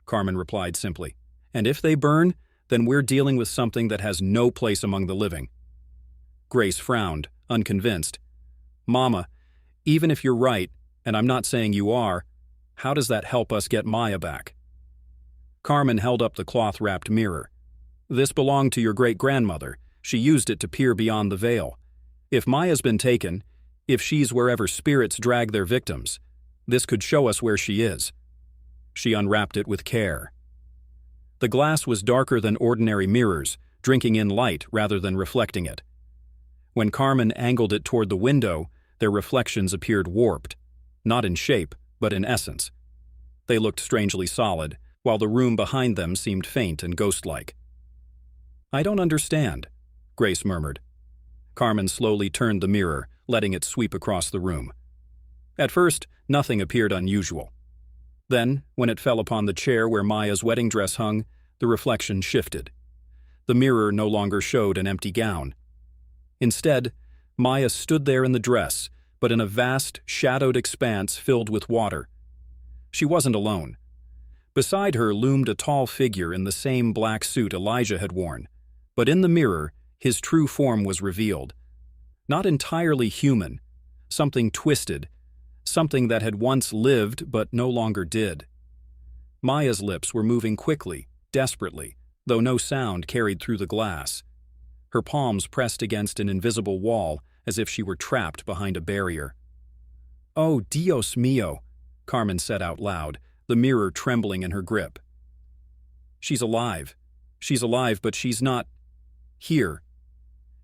Carmen replied simply. And if they burn, then we're dealing with something that has no place among the living. Grace frowned, unconvinced. Mama, even if you're right, and I'm not saying you are, how does that help us get Maya back? Carmen held up the cloth-wrapped mirror. This belonged to your great-grandmother. She used it to peer beyond the veil. If Maya's been taken, if she's wherever spirits drag their victims, this could show us where she is. She unwrapped it with care. The glass was darker than ordinary mirrors, drinking in light rather than reflecting it. When Carmen angled it toward the window, their reflections appeared warped, not in shape, but in essence. They looked strangely solid, while the room behind them seemed faint and ghost-like. I don't understand, Grace murmured. Carmen slowly turned the mirror, letting it sweep across the room. At first, nothing appeared unusual. Then, when it fell upon the chair where Maya's wedding dress hung, the reflection shifted. The mirror no longer showed an empty gown. Instead, Maya stood there in the dress, but in a vast, shadowed expanse filled with water. She wasn't alone. Beside her loomed a tall figure in the same black suit Elijah had worn, but in the mirror, his true form was revealed. Not entirely human, something twisted, something that had once lived but no longer did. Maya's lips were moving quickly, desperately, though no sound carried through the glass. Her palms pressed against an invisible wall, as if she were trapped behind a barrier. "Oh, Dios mío," Carmen said out loud, the mirror trembling in her grip. She's alive, but she's not here."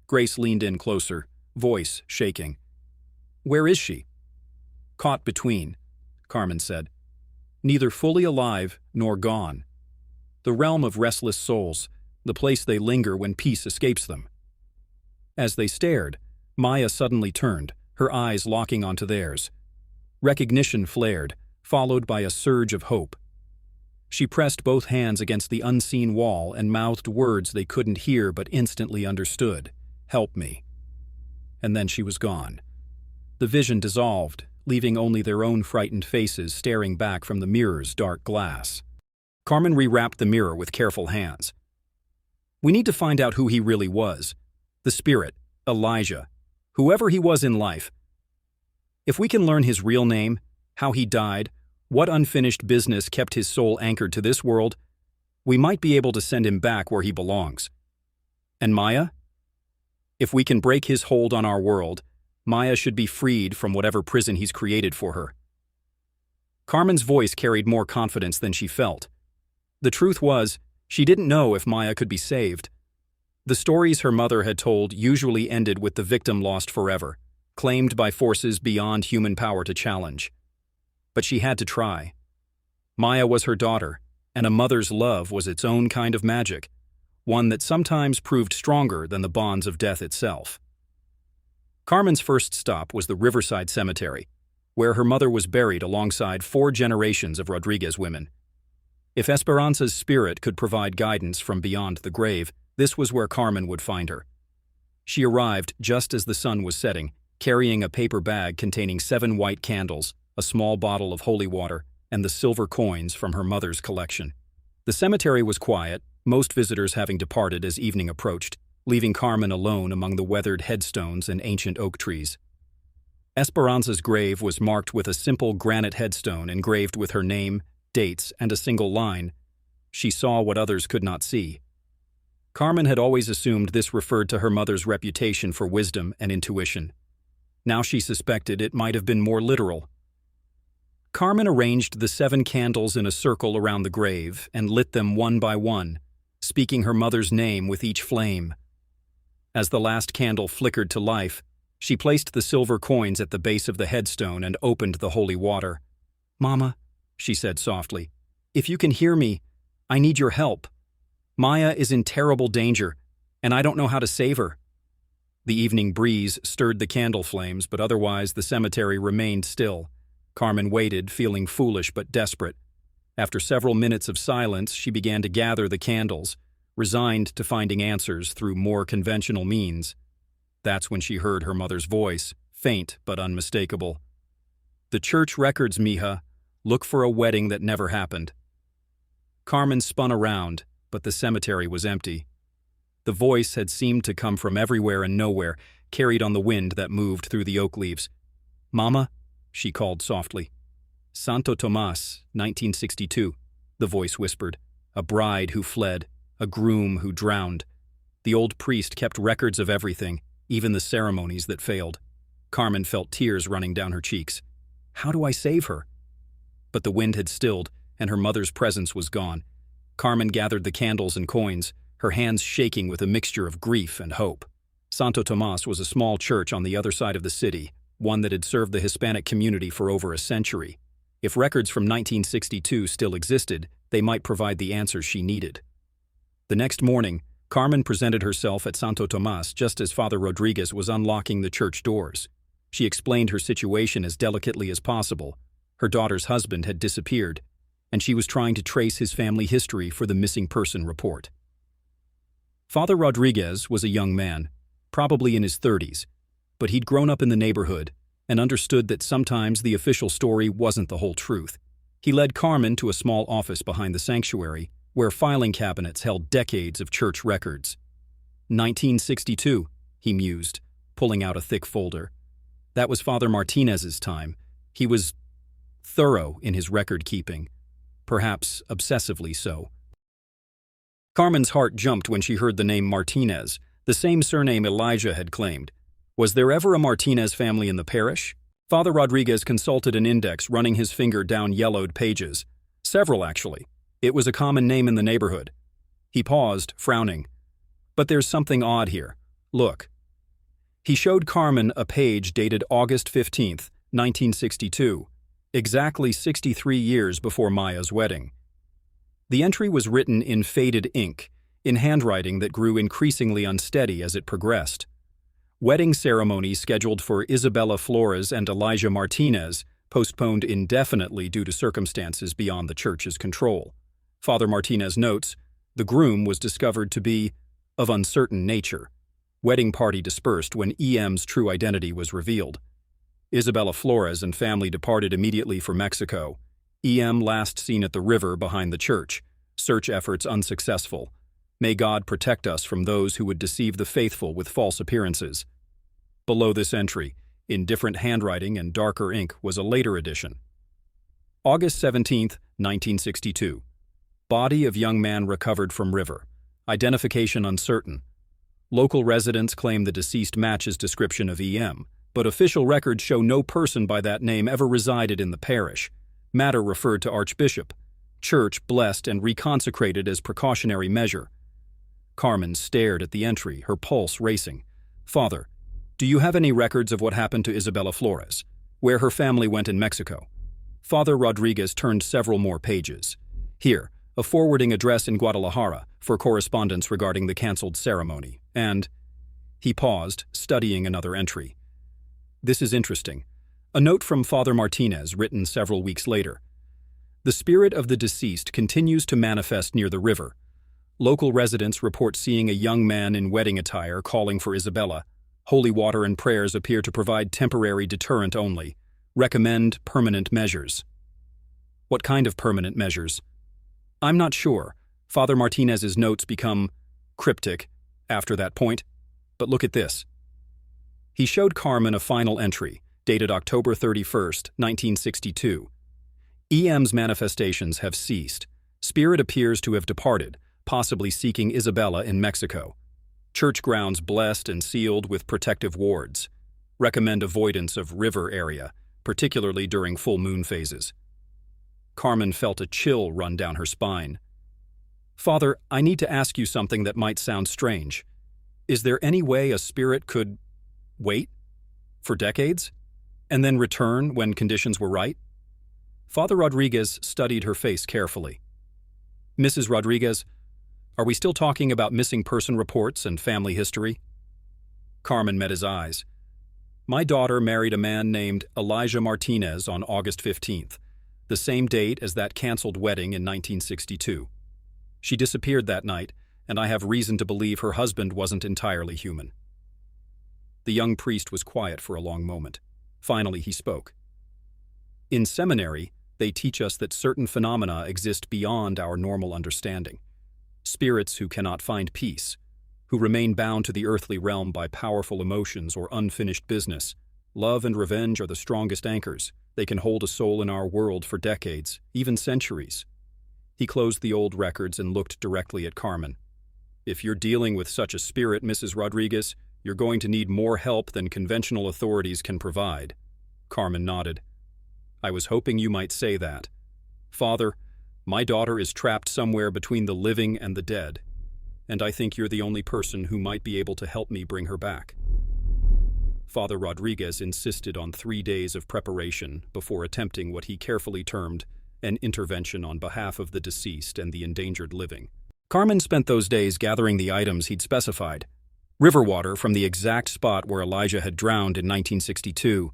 Grace leaned in closer, voice shaking. "Where is she?" "Caught between," Carmen said. "Neither fully alive nor gone. The realm of restless souls, the place they linger when peace escapes them." As they stared, Maya suddenly turned, her eyes locking onto theirs. Recognition flared, followed by a surge of hope. She pressed both hands against the unseen wall and mouthed words they couldn't hear but instantly understood. "Help me." And then she was gone. The vision dissolved, leaving only their own frightened faces staring back from the mirror's dark glass. Carmen rewrapped the mirror with careful hands. "We need to find out who he really was. The spirit, Elijah, whoever he was in life. If we can learn his real name, how he died, what unfinished business kept his soul anchored to this world, we might be able to send him back where he belongs. And Maya? If we can break his hold on our world, Maya should be freed from whatever prison he's created for her." Carmen's voice carried more confidence than she felt. The truth was, she didn't know if Maya could be saved. The stories her mother had told usually ended with the victim lost forever, claimed by forces beyond human power to challenge. But she had to try. Maya was her daughter, and a mother's love was its own kind of magic, one that sometimes proved stronger than the bonds of death itself. Carmen's first stop was the Riverside Cemetery, where her mother was buried alongside 4 generations of Rodriguez women. If Esperanza's spirit could provide guidance from beyond the grave, this was where Carmen would find her. She arrived just as the sun was setting, carrying a paper bag containing 7 white candles, a small bottle of holy water, and the silver coins from her mother's collection. The cemetery was quiet, most visitors having departed as evening approached, leaving Carmen alone among the weathered headstones and ancient oak trees. Esperanza's grave was marked with a simple granite headstone engraved with her name, dates, and a single line, "She saw what others could not see." Carmen had always assumed this referred to her mother's reputation for wisdom and intuition. Now she suspected it might have been more literal. Carmen arranged the 7 candles in a circle around the grave and lit them one by one, speaking her mother's name with each flame. As the last candle flickered to life, she placed the silver coins at the base of the headstone and opened the holy water. "Mama," she said softly, "if you can hear me, I need your help. Maya is in terrible danger, and I don't know how to save her." The evening breeze stirred the candle flames, but otherwise the cemetery remained still. Carmen waited, feeling foolish but desperate. After several minutes of silence, she began to gather the candles, resigned to finding answers through more conventional means. That's when she heard her mother's voice, faint but unmistakable. "The church records, mija. Look for a wedding that never happened." Carmen spun around, but the cemetery was empty. The voice had seemed to come from everywhere and nowhere, carried on the wind that moved through the oak leaves. "Mama," she called softly. "Santo Tomas, 1962, the voice whispered. "A bride who fled, a groom who drowned. The old priest kept records of everything, even the ceremonies that failed." Carmen felt tears running down her cheeks. How do I save her? But the wind had stilled, and her mother's presence was gone. Carmen gathered the candles and coins, her hands shaking with a mixture of grief and hope. Santo Tomas was a small church on the other side of the city, one that had served the Hispanic community for over a century. If records from 1962 still existed, they might provide the answers she needed. The next morning, Carmen presented herself at Santo Tomas just as Father Rodriguez was unlocking the church doors. She explained her situation as delicately as possible. Her daughter's husband had disappeared, and she was trying to trace his family history for the missing person report. Father Rodriguez was a young man, probably in his 30s, but he'd grown up in the neighborhood and understood that sometimes the official story wasn't the whole truth. He led Carmen to a small office behind the sanctuary, where filing cabinets held decades of church records. 1962, he mused, pulling out a thick folder. That was Father Martinez's time. He was thorough in his record-keeping, perhaps obsessively so. Carmen's heart jumped when she heard the name Martinez, the same surname Elijah had claimed. Was there ever a Martinez family in the parish? Father Rodriguez consulted an index, running his finger down yellowed pages. Several, actually. It was a common name in the neighborhood. He paused, frowning. But there's something odd here. Look. He showed Carmen a page dated August 15th, 1962, exactly 63 years before Maya's wedding. The entry was written in faded ink, in handwriting that grew increasingly unsteady as it progressed. Wedding ceremony scheduled for Isabella Flores and Elijah Martinez, postponed indefinitely due to circumstances beyond the church's control. Father Martinez notes, the groom was discovered to be of uncertain nature. Wedding party dispersed when EM's true identity was revealed. Isabella Flores and family departed immediately for Mexico. EM last seen at the river behind the church. Search efforts unsuccessful. May God protect us from those who would deceive the faithful with false appearances. Below this entry, in different handwriting and darker ink, was a later edition. August 17th, 1962. Body of young man recovered from river. Identification uncertain. Local residents claim the deceased matches description of EM, but official records show no person by that name ever resided in the parish. Matter referred to Archbishop. Church blessed and reconsecrated as precautionary measure. Carmen stared at the entry, her pulse racing. Father, do you have any records of what happened to Isabella Flores, where her family went in Mexico? Father Rodriguez turned several more pages. Here, a forwarding address in Guadalajara for correspondence regarding the canceled ceremony, and... He paused, studying another entry. This is interesting. A note from Father Martinez written several weeks later. The spirit of the deceased continues to manifest near the river. Local residents report seeing a young man in wedding attire calling for Isabella. Holy water and prayers appear to provide temporary deterrent only. Recommend permanent measures. What kind of permanent measures? I'm not sure. Father Martinez's notes become cryptic after that point. But look at this. He showed Carmen a final entry, dated October 31st, 1962. EM's manifestations have ceased. Spirit appears to have departed, possibly seeking Isabella in Mexico. Church grounds blessed and sealed with protective wards. Recommend avoidance of river area, particularly during full moon phases. Carmen felt a chill run down her spine. Father, I need to ask you something that might sound strange. Is there any way a spirit could wait for decades and then return when conditions were right? Father Rodriguez studied her face carefully. Mrs. Rodriguez, are we still talking about missing person reports and family history? Carmen met his eyes. My daughter married a man named Elijah Martinez on August 15th, the same date as that canceled wedding in 1962. She disappeared that night, and I have reason to believe her husband wasn't entirely human. The young priest was quiet for a long moment. Finally, he spoke. In seminary, they teach us that certain phenomena exist beyond our normal understanding. Spirits who cannot find peace, who remain bound to the earthly realm by powerful emotions or unfinished business. Love and revenge are the strongest anchors. They can hold a soul in our world for decades, even centuries. He closed the old records and looked directly at Carmen. If you're dealing with such a spirit, Mrs. Rodriguez, you're going to need more help than conventional authorities can provide. Carmen nodded. I was hoping you might say that. Father, my daughter is trapped somewhere between the living and the dead, and I think you're the only person who might be able to help me bring her back. Father Rodriguez insisted on 3 days of preparation before attempting what he carefully termed an intervention on behalf of the deceased and the endangered living. Carmen spent those days gathering the items he'd specified. River water from the exact spot where Elijah had drowned in 1962,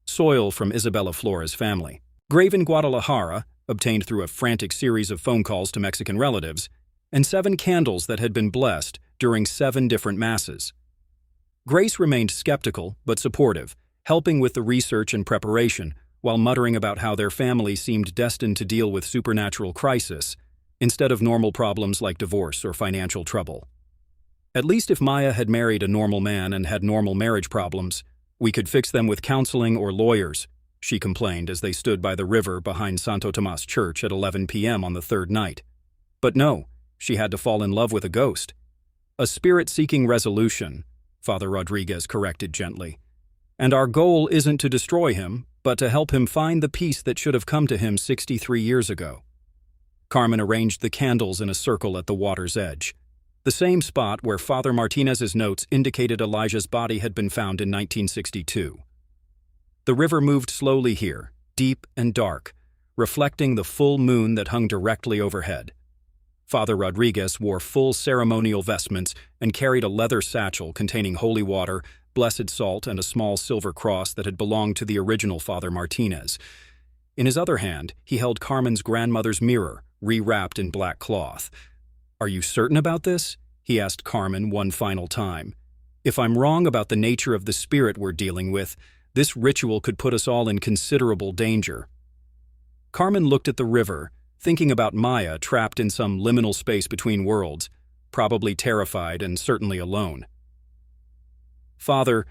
soil from Isabella Flores' family, grave in Guadalajara, obtained through a frantic series of phone calls to Mexican relatives, and 7 candles that had been blessed during 7 different masses. Grace remained skeptical but supportive, helping with the research and preparation, while muttering about how their family seemed destined to deal with supernatural crisis instead of normal problems like divorce or financial trouble. At least if Maya had married a normal man and had normal marriage problems, we could fix them with counseling or lawyers, she complained as they stood by the river behind Santo Tomas Church at 11 p.m. on the 3rd night. But no, she had to fall in love with a ghost. A spirit seeking resolution, Father Rodriguez corrected gently. And our goal isn't to destroy him, but to help him find the peace that should have come to him 63 years ago. Carmen arranged the candles in a circle at the water's edge, the same spot where Father Martinez's notes indicated Elijah's body had been found in 1962. The river moved slowly here, deep and dark, reflecting the full moon that hung directly overhead. Father Rodriguez wore full ceremonial vestments and carried a leather satchel containing holy water, blessed salt, and a small silver cross that had belonged to the original Father Martinez. In his other hand, he held Carmen's grandmother's mirror, rewrapped in black cloth. Are you certain about this? He asked Carmen one final time. If I'm wrong about the nature of the spirit we're dealing with, this ritual could put us all in considerable danger. Carmen looked at the river, thinking about Maya trapped in some liminal space between worlds, probably terrified and certainly alone. Father,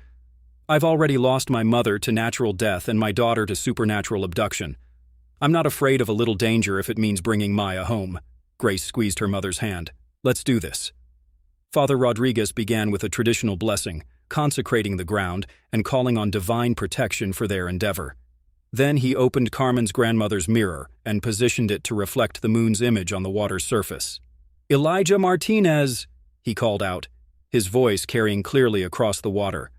I've already lost my mother to natural death and my daughter to supernatural abduction. I'm not afraid of a little danger if it means bringing Maya home. Grace squeezed her mother's hand. Let's do this. Father Rodriguez began with a traditional blessing, consecrating the ground and calling on divine protection for their endeavor. Then he opened Carmen's grandmother's mirror and positioned it to reflect the moon's image on the water's surface. Elijah Martinez, he called out, his voice carrying clearly across the water.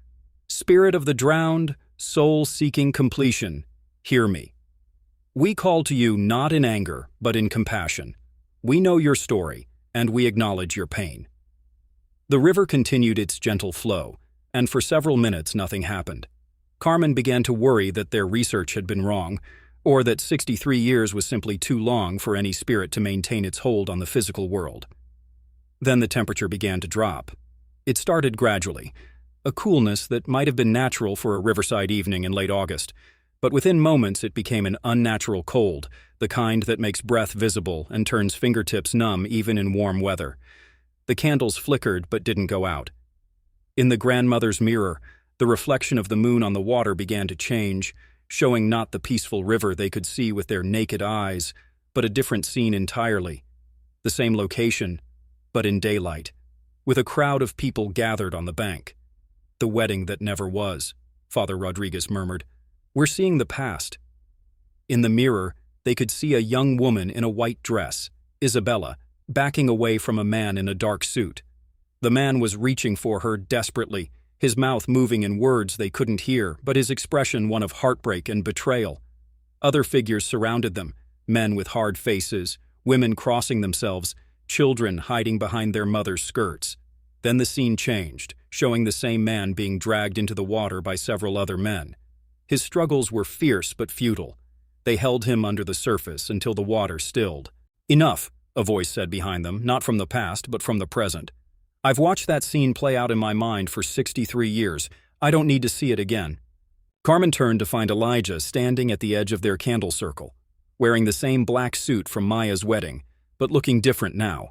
Spirit of the drowned, soul seeking completion, hear me. We call to you not in anger, but in compassion. We know your story, and we acknowledge your pain. The river continued its gentle flow, and for several minutes nothing happened. Carmen began to worry that their research had been wrong, or that 63 years was simply too long for any spirit to maintain its hold on the physical world. Then the temperature began to drop. It started gradually, a coolness that might have been natural for a riverside evening in late August, but within moments it became an unnatural cold, the kind that makes breath visible and turns fingertips numb even in warm weather. The candles flickered but didn't go out. In the grandmother's mirror, the reflection of the moon on the water began to change, showing not the peaceful river they could see with their naked eyes, but a different scene entirely. The same location, but in daylight, with a crowd of people gathered on the bank. The wedding that never was, Father Rodriguez murmured. We're seeing the past. In the mirror, they could see a young woman in a white dress, Isabella, backing away from a man in a dark suit. The man was reaching for her desperately, his mouth moving in words they couldn't hear, but his expression one of heartbreak and betrayal. Other figures surrounded them, men with hard faces, women crossing themselves, children hiding behind their mothers' skirts. Then the scene changed, showing the same man being dragged into the water by several other men. His struggles were fierce but futile. They held him under the surface until the water stilled. "Enough," a voice said behind them, not from the past, but from the present. "I've watched that scene play out in my mind for 63 years. I don't need to see it again." Carmen turned to find Elijah standing at the edge of their candle circle, wearing the same black suit from Maya's wedding, but looking different now.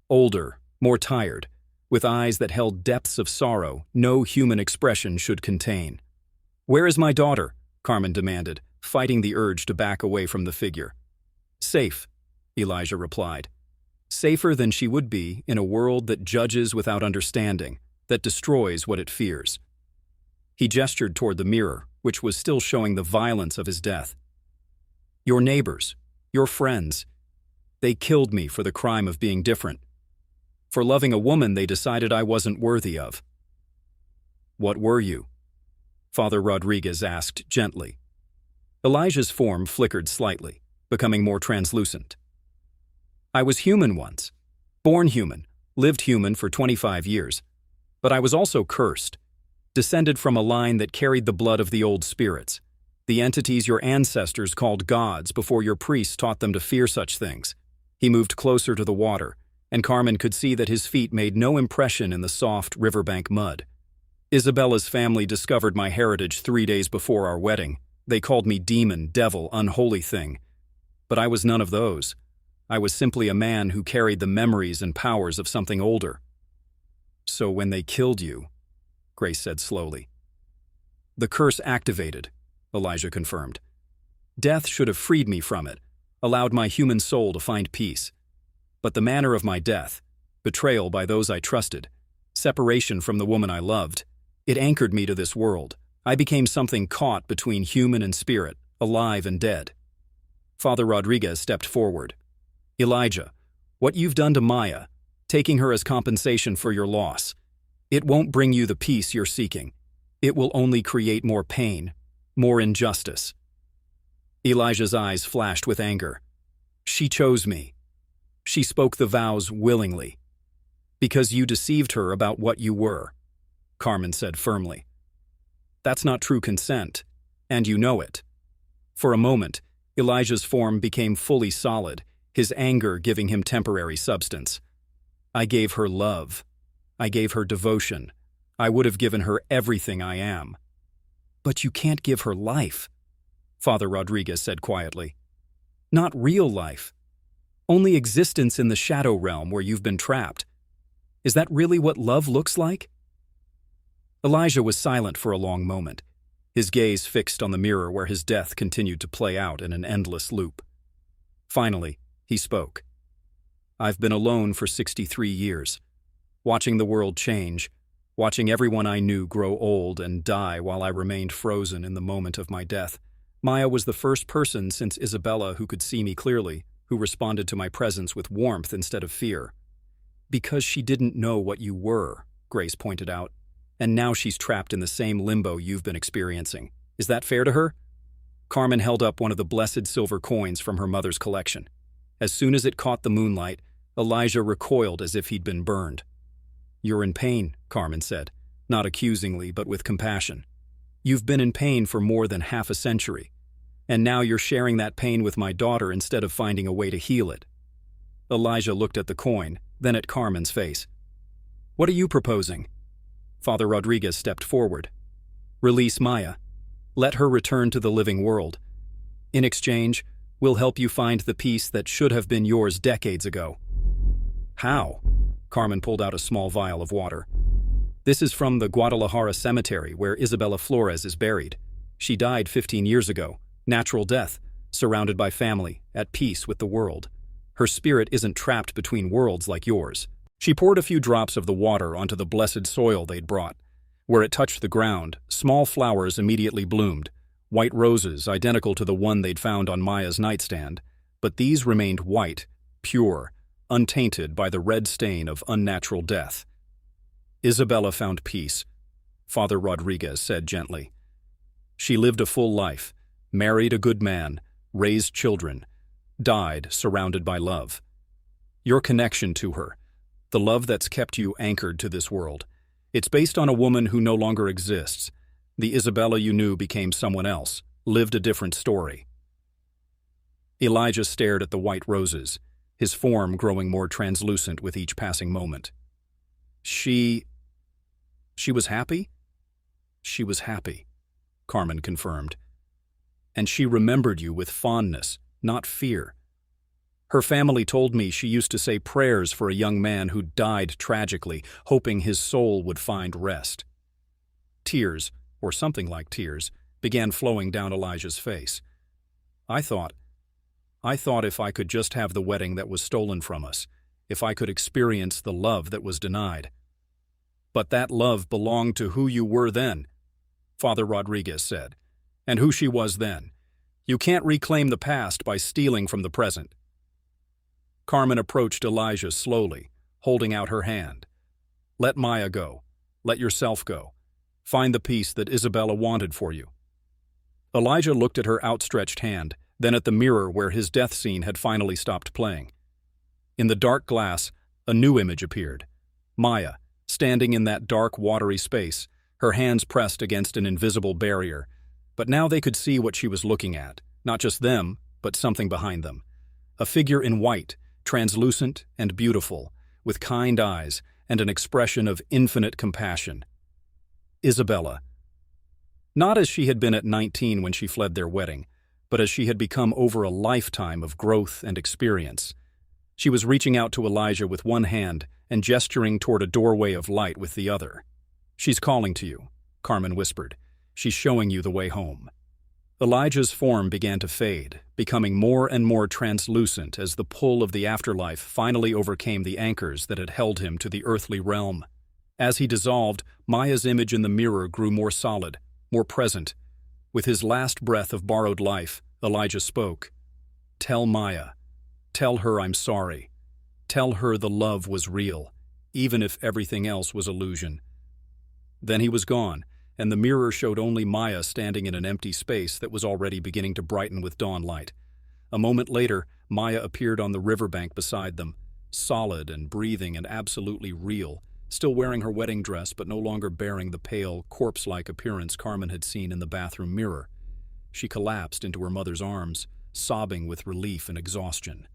Older, more tired, with eyes that held depths of sorrow no human expression should contain. "Where is my daughter?" Carmen demanded, fighting the urge to back away from the figure. "Safe," Elijah replied. "Safer than she would be in a world that judges without understanding, that destroys what it fears." He gestured toward the mirror, which was still showing the violence of his death. "Your neighbors, your friends, they killed me for the crime of being different. For loving a woman they decided I wasn't worthy of." "What were you?" Father Rodriguez asked gently. Elijah's form flickered slightly, becoming more translucent. "I was human once. Born human, lived human for 25 years. But I was also cursed, descended from a line that carried the blood of the old spirits, the entities your ancestors called gods before your priests taught them to fear such things." He moved closer to the water, and Carmen could see that his feet made no impression in the soft riverbank mud. "Isabella's family discovered my heritage 3 days before our wedding. They called me demon, devil, unholy thing. But I was none of those. I was simply a man who carried the memories and powers of something older." "So when they killed you," Grace said slowly. "The curse activated," Elijah confirmed. "Death should have freed me from it, allowed my human soul to find peace. But the manner of my death, betrayal by those I trusted, separation from the woman I loved, it anchored me to this world. I became something caught between human and spirit, alive and dead." Father Rodriguez stepped forward. "Elijah, what you've done to Maya, taking her as compensation for your loss, it won't bring you the peace you're seeking. It will only create more pain, more injustice." Elijah's eyes flashed with anger. "She chose me. She spoke the vows willingly. Because you deceived her about what you were," Carmen said firmly. "That's not true consent, and you know it." For a moment, Elijah's form became fully solid, his anger giving him temporary substance. "I gave her love. I gave her devotion. I would have given her everything I am." "But you can't give her life," Father Rodriguez said quietly. "Not real life. Only existence in the shadow realm where you've been trapped. Is that really what love looks like?" Elijah was silent for a long moment, his gaze fixed on the mirror where his death continued to play out in an endless loop. Finally, he spoke. "I've been alone for 63 years, watching the world change, watching everyone I knew grow old and die while I remained frozen in the moment of my death. Maya was the first person since Isabella who could see me clearly, who responded to my presence with warmth instead of fear. Because she didn't know what you were," Grace pointed out. "And now she's trapped in the same limbo you've been experiencing. Is that fair to her?" Carmen held up one of the blessed silver coins from her mother's collection. As soon as it caught the moonlight, Elijah recoiled as if he'd been burned. "You're in pain," Carmen said, not accusingly but with compassion. "You've been in pain for more than half a century, and now you're sharing that pain with my daughter instead of finding a way to heal it." Elijah looked at the coin, then at Carmen's face. "What are you proposing?" Father Rodriguez stepped forward. "Release Maya. Let her return to the living world. In exchange, we'll help you find the peace that should have been yours decades ago." "How?" Carmen pulled out a small vial of water. "This is from the Guadalajara cemetery where Isabella Flores is buried. She died 15 years ago, natural death, surrounded by family, at peace with the world. Her spirit isn't trapped between worlds like yours." She poured a few drops of the water onto the blessed soil they'd brought. Where it touched the ground, small flowers immediately bloomed, white roses identical to the one they'd found on Maya's nightstand, but these remained white, pure, untainted by the red stain of unnatural death. Isabella found peace, Father Rodriguez said gently. She lived a full life, married a good man, raised children, died surrounded by love. Your connection to her, the love that's kept you anchored to this world, it's based on a woman who no longer exists. The Isabella you knew became someone else, lived a different story. Elijah stared at the white roses, his form growing more translucent with each passing moment. She was happy? She was happy, Carmen confirmed. And she remembered you with fondness, not fear. Her family told me she used to say prayers for a young man who died tragically, hoping his soul would find rest. Tears, or something like tears, began flowing down Elijah's face. I thought if I could just have the wedding that was stolen from us, if I could experience the love that was denied. But that love belonged to who you were then, Father Rodriguez said, and who she was then. You can't reclaim the past by stealing from the present. Carmen approached Elijah slowly, holding out her hand. Let Maya go. Let yourself go. Find the peace that Isabella wanted for you. Elijah looked at her outstretched hand, then at the mirror where his death scene had finally stopped playing. In the dark glass, a new image appeared. Maya, standing in that dark, watery space, her hands pressed against an invisible barrier. But now they could see what she was looking at, not just them, but something behind them. A figure in white, translucent and beautiful, with kind eyes and an expression of infinite compassion. Isabella. Not as she had been at 19 when she fled their wedding, but as she had become over a lifetime of growth and experience. She was reaching out to Elijah with one hand and gesturing toward a doorway of light with the other. She's calling to you, Carmen whispered. She's showing you the way home. Elijah's form began to fade, becoming more and more translucent as the pull of the afterlife finally overcame the anchors that had held him to the earthly realm. As he dissolved, Maya's image in the mirror grew more solid, more present. With his last breath of borrowed life, Elijah spoke. Tell Maya. Tell her I'm sorry. Tell her the love was real, even if everything else was illusion. Then he was gone, and the mirror showed only Maya standing in an empty space that was already beginning to brighten with dawn light. A moment later, Maya appeared on the riverbank beside them, solid and breathing and absolutely real, still wearing her wedding dress but no longer bearing the pale, corpse-like appearance Carmen had seen in the bathroom mirror. She collapsed into her mother's arms, sobbing with relief and exhaustion.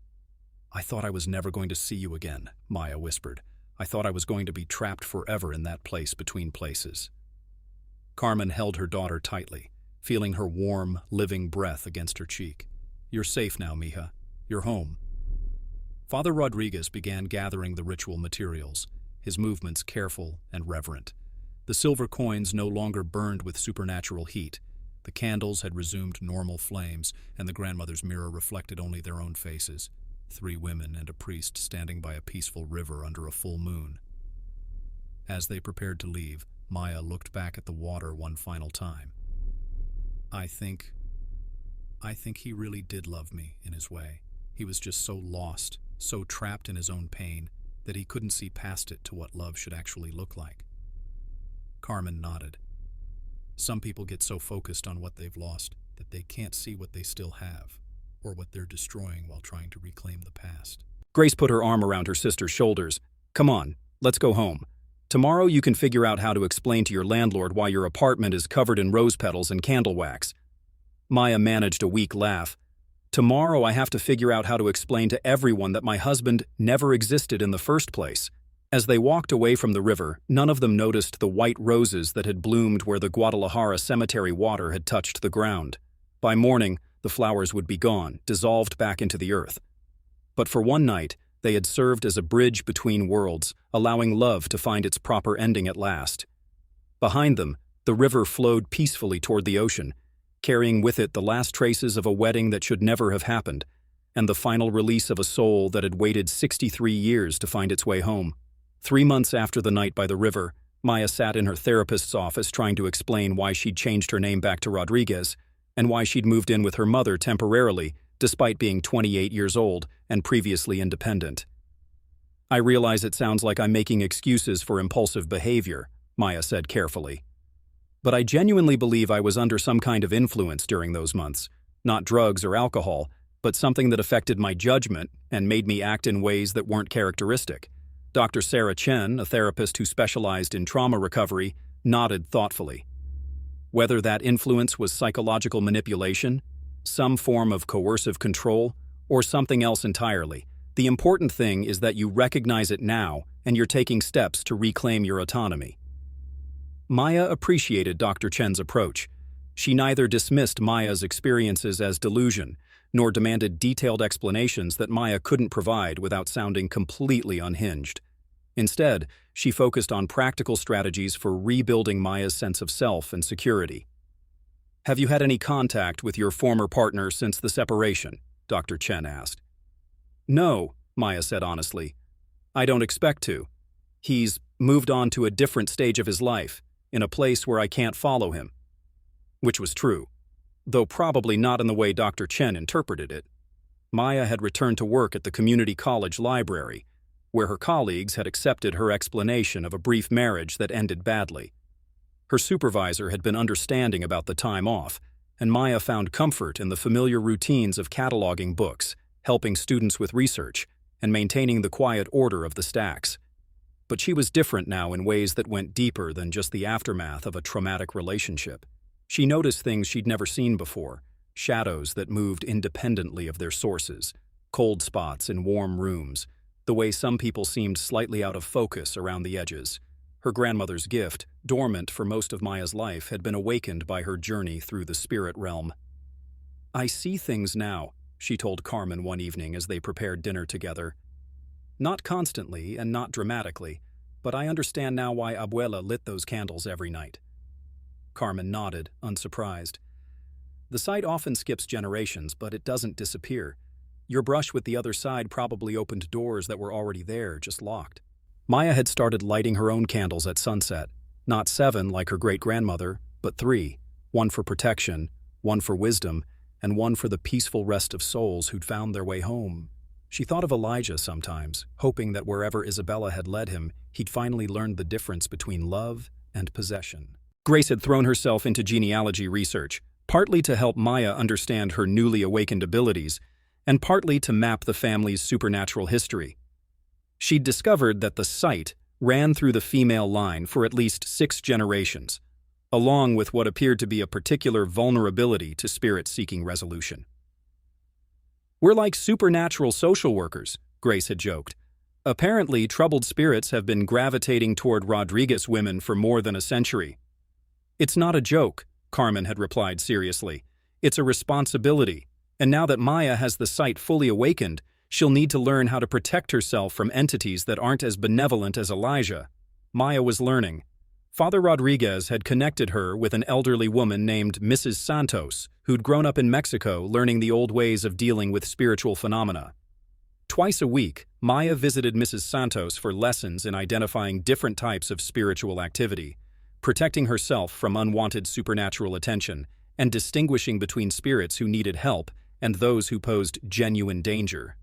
I thought I was never going to see you again, Maya whispered. I thought I was going to be trapped forever in that place between places. Carmen held her daughter tightly, feeling her warm, living breath against her cheek. You're safe now, mija. You're home. Father Rodriguez began gathering the ritual materials, his movements careful and reverent. The silver coins no longer burned with supernatural heat. The candles had resumed normal flames, and the grandmother's mirror reflected only their own faces, 3 women and a priest standing by a peaceful river under a full moon. As they prepared to leave, Maya looked back at the water one final time. I think he really did love me in his way. He was just so lost, so trapped in his own pain, that he couldn't see past it to what love should actually look like. Carmen nodded. Some people get so focused on what they've lost that they can't see what they still have, or what they're destroying while trying to reclaim the past. Grace put her arm around her sister's shoulders. Come on, let's go home. Tomorrow you can figure out how to explain to your landlord why your apartment is covered in rose petals and candle wax. Maya managed a weak laugh. Tomorrow I have to figure out how to explain to everyone that my husband never existed in the first place. As they walked away from the river, none of them noticed the white roses that had bloomed where the Guadalajara cemetery water had touched the ground. By morning, the flowers would be gone, dissolved back into the earth. But for one night, they had served as a bridge between worlds, allowing love to find its proper ending at last. Behind them, the river flowed peacefully toward the ocean, carrying with it the last traces of a wedding that should never have happened, and the final release of a soul that had waited 63 years to find its way home. 3 months after the night by the river, Maya sat in her therapist's office trying to explain why she'd changed her name back to Rodriguez, and why she'd moved in with her mother temporarily, despite being 28 years old and previously independent. I realize it sounds like I'm making excuses for impulsive behavior, Maya said carefully. But I genuinely believe I was under some kind of influence during those months, not drugs or alcohol, but something that affected my judgment and made me act in ways that weren't characteristic. Dr. Sarah Chen, a therapist who specialized in trauma recovery, nodded thoughtfully. Whether that influence was psychological manipulation, some form of coercive control, or something else entirely, the important thing is that you recognize it now and you're taking steps to reclaim your autonomy. Maya appreciated Dr. Chen's approach. She neither dismissed Maya's experiences as delusion, nor demanded detailed explanations that Maya couldn't provide without sounding completely unhinged. Instead, she focused on practical strategies for rebuilding Maya's sense of self and security. "Have you had any contact with your former partner since the separation?" Dr. Chen asked. "No," Maya said honestly. "I don't expect to. He's moved on to a different stage of his life, in a place where I can't follow him." Which was true, though probably not in the way Dr. Chen interpreted it. Maya had returned to work at the community college library, where her colleagues had accepted her explanation of a brief marriage that ended badly. Her supervisor had been understanding about the time off, and Maya found comfort in the familiar routines of cataloging books, helping students with research, and maintaining the quiet order of the stacks. But she was different now in ways that went deeper than just the aftermath of a traumatic relationship. She noticed things she'd never seen before, shadows that moved independently of their sources, cold spots in warm rooms, the way some people seemed slightly out of focus around the edges. Her grandmother's gift, dormant for most of Maya's life, had been awakened by her journey through the spirit realm. "I see things now," she told Carmen one evening as they prepared dinner together. "Not constantly and not dramatically, but I understand now why Abuela lit those candles every night." Carmen nodded, unsurprised. "The sight often skips generations, but it doesn't disappear. Your brush with the other side probably opened doors that were already there, just locked." Maya had started lighting her own candles at sunset, not 7 like her great-grandmother, but 3, one for protection, one for wisdom, and one for the peaceful rest of souls who'd found their way home. She thought of Elijah sometimes, hoping that wherever Isabella had led him, he'd finally learned the difference between love and possession. Grace had thrown herself into genealogy research, partly to help Maya understand her newly awakened abilities, and partly to map the family's supernatural history. She'd discovered that the site ran through the female line for at least 6 generations, along with what appeared to be a particular vulnerability to spirit-seeking resolution. "We're like supernatural social workers," Grace had joked. "Apparently, troubled spirits have been gravitating toward Rodriguez women for more than a century." "It's not a joke," Carmen had replied seriously. "It's a responsibility. And now that Maya has the sight fully awakened, she'll need to learn how to protect herself from entities that aren't as benevolent as Elijah." Maya was learning. Father Rodriguez had connected her with an elderly woman named Mrs. Santos, who'd grown up in Mexico learning the old ways of dealing with spiritual phenomena. Twice a week, Maya visited Mrs. Santos for lessons in identifying different types of spiritual activity, protecting herself from unwanted supernatural attention, and distinguishing between spirits who needed help and those who posed genuine danger.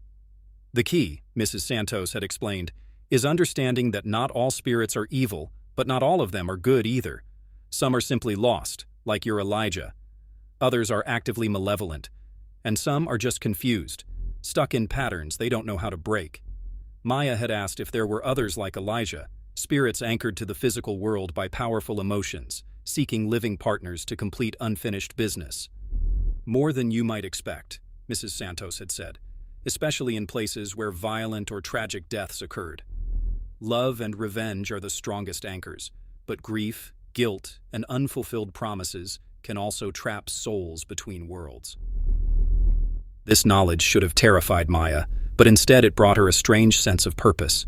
"The key," Mrs. Santos had explained, "is understanding that not all spirits are evil, but not all of them are good either. Some are simply lost, like your Elijah. Others are actively malevolent, and some are just confused, stuck in patterns they don't know how to break." Maya had asked if there were others like Elijah, spirits anchored to the physical world by powerful emotions, seeking living partners to complete unfinished business. "More than you might expect," Mrs. Santos had said, "especially in places where violent or tragic deaths occurred. Love and revenge are the strongest anchors, but grief, guilt, and unfulfilled promises can also trap souls between worlds." This knowledge should have terrified Maya, but instead it brought her a strange sense of purpose.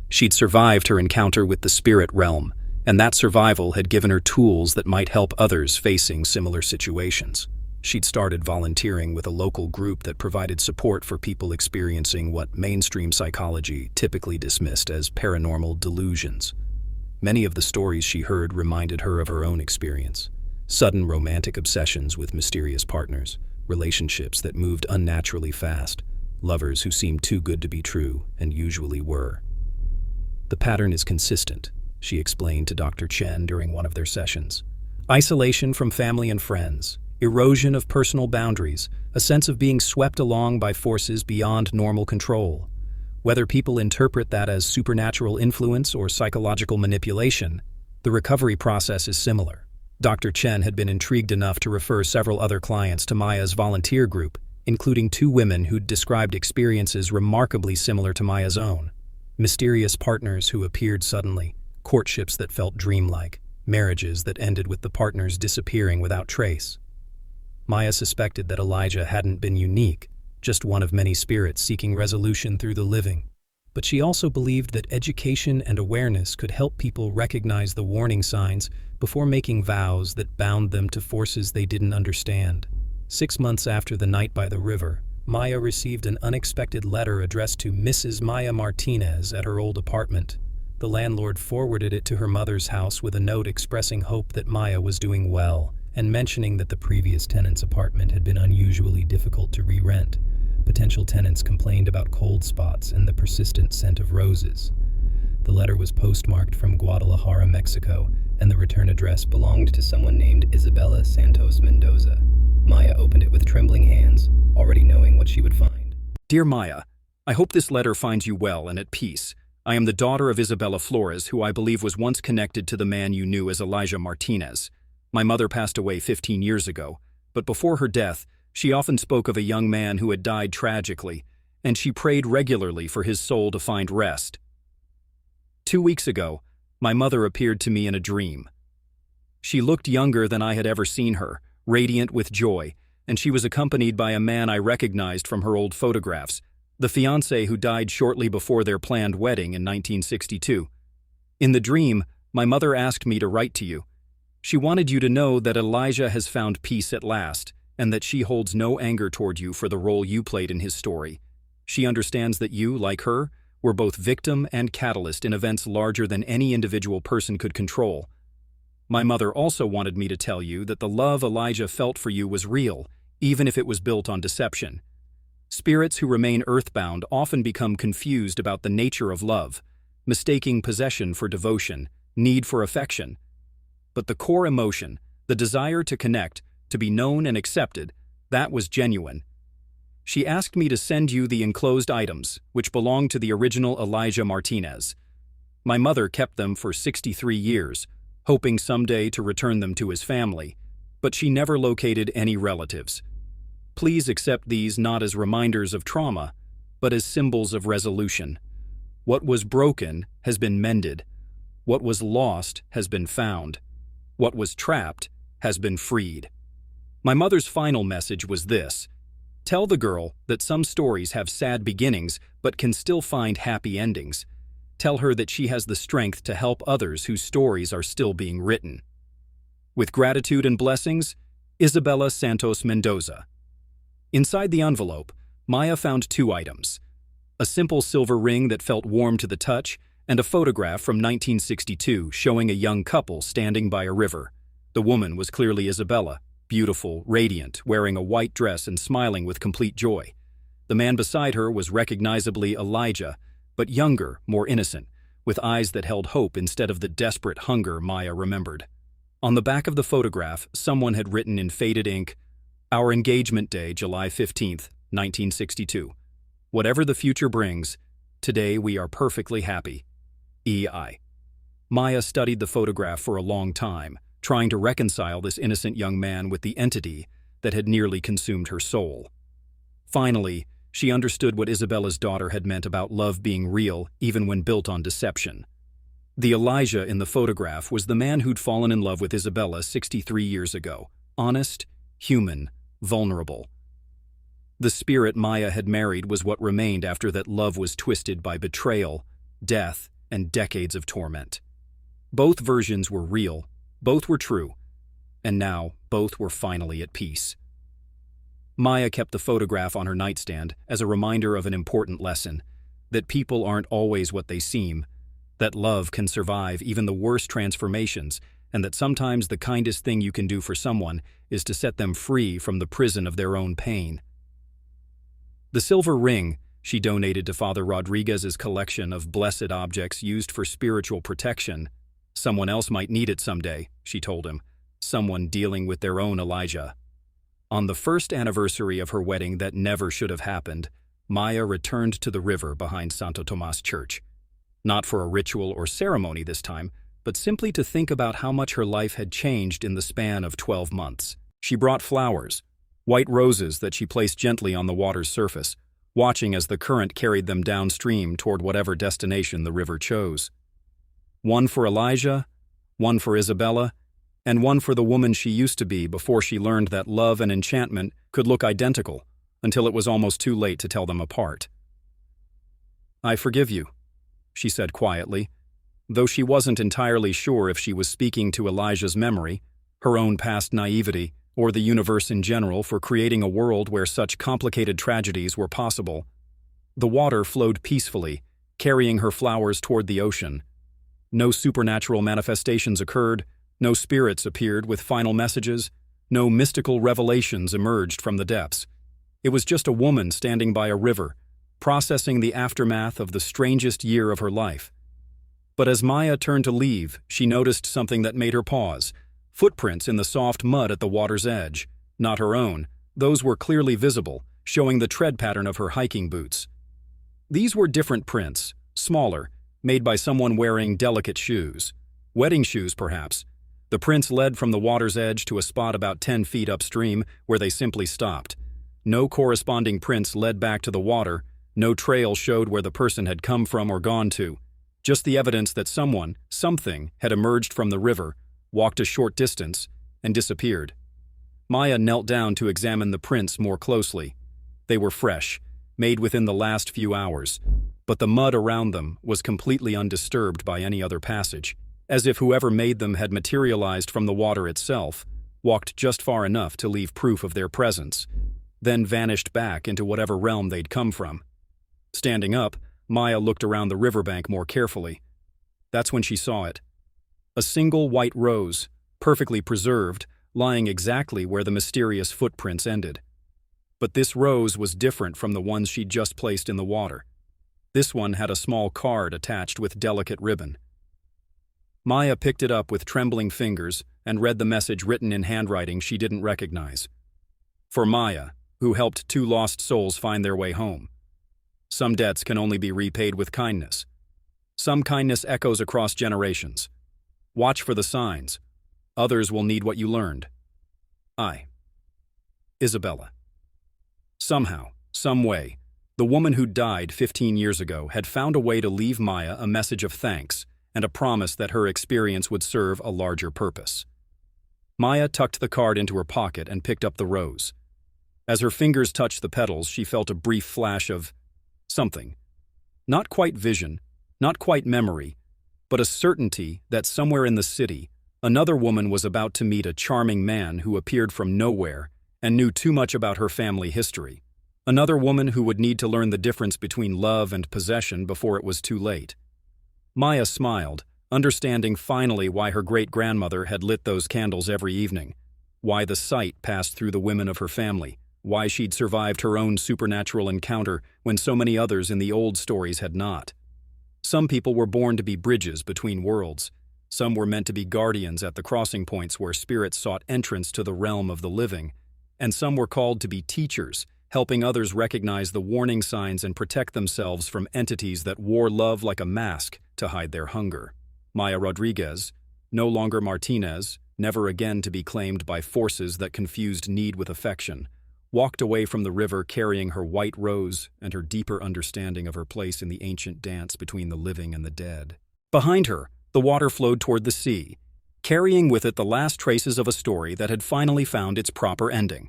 She'd survived her encounter with the spirit realm, and that survival had given her tools that might help others facing similar situations. She'd started volunteering with a local group that provided support for people experiencing what mainstream psychology typically dismissed as paranormal delusions. Many of the stories she heard reminded her of her own experience: sudden romantic obsessions with mysterious partners, relationships that moved unnaturally fast, lovers who seemed too good to be true and usually were. The pattern is consistent, she explained to Dr. Chen during one of their sessions. Isolation from family and friends, erosion of personal boundaries, a sense of being swept along by forces beyond normal control. Whether people interpret that as supernatural influence or psychological manipulation, the recovery process is similar. Dr. Chen had been intrigued enough to refer several other clients to Maya's volunteer group, including 2 women who'd described experiences remarkably similar to Maya's own. Mysterious partners who appeared suddenly, courtships that felt dreamlike, marriages that ended with the partners disappearing without trace. Maya suspected that Elijah hadn't been unique, just one of many spirits seeking resolution through the living. But she also believed that education and awareness could help people recognize the warning signs before making vows that bound them to forces they didn't understand. 6 months after the night by the river, Maya received an unexpected letter addressed to Mrs. Maya Martinez at her old apartment. The landlord forwarded it to her mother's house with a note expressing hope that Maya was doing well and mentioning that the previous tenant's apartment had been unusually difficult to re-rent. Potential tenants complained about cold spots and the persistent scent of roses. The letter was postmarked from Guadalajara, Mexico, and the return address belonged to someone named Isabella Santos Mendoza. Maya opened it with trembling hands, already knowing what she would find. Dear Maya, I hope this letter finds you well and at peace. I am the daughter of Isabella Flores, who I believe was once connected to the man you knew as Elijah Martinez. My mother passed away 15 years ago, but before her death, she often spoke of a young man who had died tragically, and she prayed regularly for his soul to find rest. 2 weeks ago, my mother appeared to me in a dream. She looked younger than I had ever seen her, radiant with joy, and she was accompanied by a man I recognized from her old photographs, the fiancé who died shortly before their planned wedding in 1962. In the dream, my mother asked me to write to you. She wanted you to know that Elijah has found peace at last, and that she holds no anger toward you for the role you played in his story. She understands that you, like her, were both victim and catalyst in events larger than any individual person could control. My mother also wanted me to tell you that the love Elijah felt for you was real, even if it was built on deception. Spirits who remain earthbound often become confused about the nature of love, mistaking possession for devotion, need for affection. But the core emotion, the desire to connect, to be known and accepted, that was genuine. She asked me to send you the enclosed items, which belonged to the original Elijah Martinez. My mother kept them for 63 years, hoping someday to return them to his family, but she never located any relatives. Please accept these not as reminders of trauma, but as symbols of resolution. What was broken has been mended. What was lost has been found. What was trapped has been freed. My mother's final message was this: tell the girl that some stories have sad beginnings but can still find happy endings. Tell her that she has the strength to help others whose stories are still being written. With gratitude and blessings, Isabella Santos Mendoza. Inside the envelope, Maya found 2 items: a simple silver ring that felt warm to the touch, and a photograph from 1962 showing a young couple standing by a river. The woman was clearly Isabella, beautiful, radiant, wearing a white dress and smiling with complete joy. The man beside her was recognizably Elijah, but younger, more innocent, with eyes that held hope instead of the desperate hunger Maya remembered. On the back of the photograph, someone had written in faded ink, "Our engagement day, July 15th, 1962. Whatever the future brings, today we are perfectly happy. E.I." Maya studied the photograph for a long time, trying to reconcile this innocent young man with the entity that had nearly consumed her soul. Finally, she understood what Isabella's daughter had meant about love being real even when built on deception. The Elijah in the photograph was the man who'd fallen in love with Isabella 63 years ago, honest, human, vulnerable. The spirit Maya had married was what remained after that love was twisted by betrayal, death, and decades of torment. Both versions were real, both were true, and now both were finally at peace. Maya kept the photograph on her nightstand as a reminder of an important lesson, that people aren't always what they seem, that love can survive even the worst transformations, and that sometimes the kindest thing you can do for someone is to set them free from the prison of their own pain. The silver ring, she donated to Father Rodriguez's collection of blessed objects used for spiritual protection. Someone else might need it someday, she told him. Someone dealing with their own Elijah. On the first anniversary of her wedding that never should have happened, Maya returned to the river behind Santo Tomas Church. Not for a ritual or ceremony this time, but simply to think about how much her life had changed in the span of 12 months. She brought flowers, white roses that she placed gently on the water's surface, watching as the current carried them downstream toward whatever destination the river chose. One for Elijah, one for Isabella, and one for the woman she used to be before she learned that love and enchantment could look identical, until it was almost too late to tell them apart. "I forgive you," she said quietly, though she wasn't entirely sure if she was speaking to Elijah's memory, her own past naivety, or the universe in general for creating a world where such complicated tragedies were possible. The water flowed peacefully, carrying her flowers toward the ocean. No supernatural manifestations occurred, no spirits appeared with final messages, no mystical revelations emerged from the depths. It was just a woman standing by a river, processing the aftermath of the strangest year of her life. But as Maya turned to leave, she noticed something that made her pause. Footprints in the soft mud at the water's edge. Not her own. Those were clearly visible, showing the tread pattern of her hiking boots. These were different prints, smaller, made by someone wearing delicate shoes. Wedding shoes, perhaps. The prints led from the water's edge to a spot about 10 feet upstream, where they simply stopped. No corresponding prints led back to the water, no trail showed where the person had come from or gone to. Just the evidence that someone, something, had emerged from the river, walked a short distance, and disappeared. Maya knelt down to examine the prints more closely. They were fresh, made within the last few hours, but the mud around them was completely undisturbed by any other passage, as if whoever made them had materialized from the water itself, walked just far enough to leave proof of their presence, then vanished back into whatever realm they'd come from. Standing up, Maya looked around the riverbank more carefully. That's when she saw it. A single white rose, perfectly preserved, lying exactly where the mysterious footprints ended. But this rose was different from the ones she'd just placed in the water. This one had a small card attached with delicate ribbon. Maya picked it up with trembling fingers and read the message written in handwriting she didn't recognize. For Maya, who helped 2 lost souls find their way home. Some debts can only be repaid with kindness. Some kindness echoes across generations. Watch for the signs. Others will need what you learned. Isabella. Somehow, some way, the woman who died 15 years ago had found a way to leave Maya a message of thanks and a promise that her experience would serve a larger purpose. Maya tucked the card into her pocket and picked up the rose. As her fingers touched the petals, she felt a brief flash of something. Not quite vision, not quite memory, but a certainty that somewhere in the city, another woman was about to meet a charming man who appeared from nowhere and knew too much about her family history. Another woman who would need to learn the difference between love and possession before it was too late. Maya smiled, understanding finally why her great-grandmother had lit those candles every evening, why the sight passed through the women of her family, why she'd survived her own supernatural encounter when so many others in the old stories had not. Some people were born to be bridges between worlds. Some were meant to be guardians at the crossing points where spirits sought entrance to the realm of the living, and some were called to be teachers, helping others recognize the warning signs and protect themselves from entities that wore love like a mask to hide their hunger. Maya Rodriguez, no longer Martinez, never again to be claimed by forces that confused need with affection, walked away from the river carrying her white rose and her deeper understanding of her place in the ancient dance between the living and the dead. Behind her, the water flowed toward the sea, carrying with it the last traces of a story that had finally found its proper ending.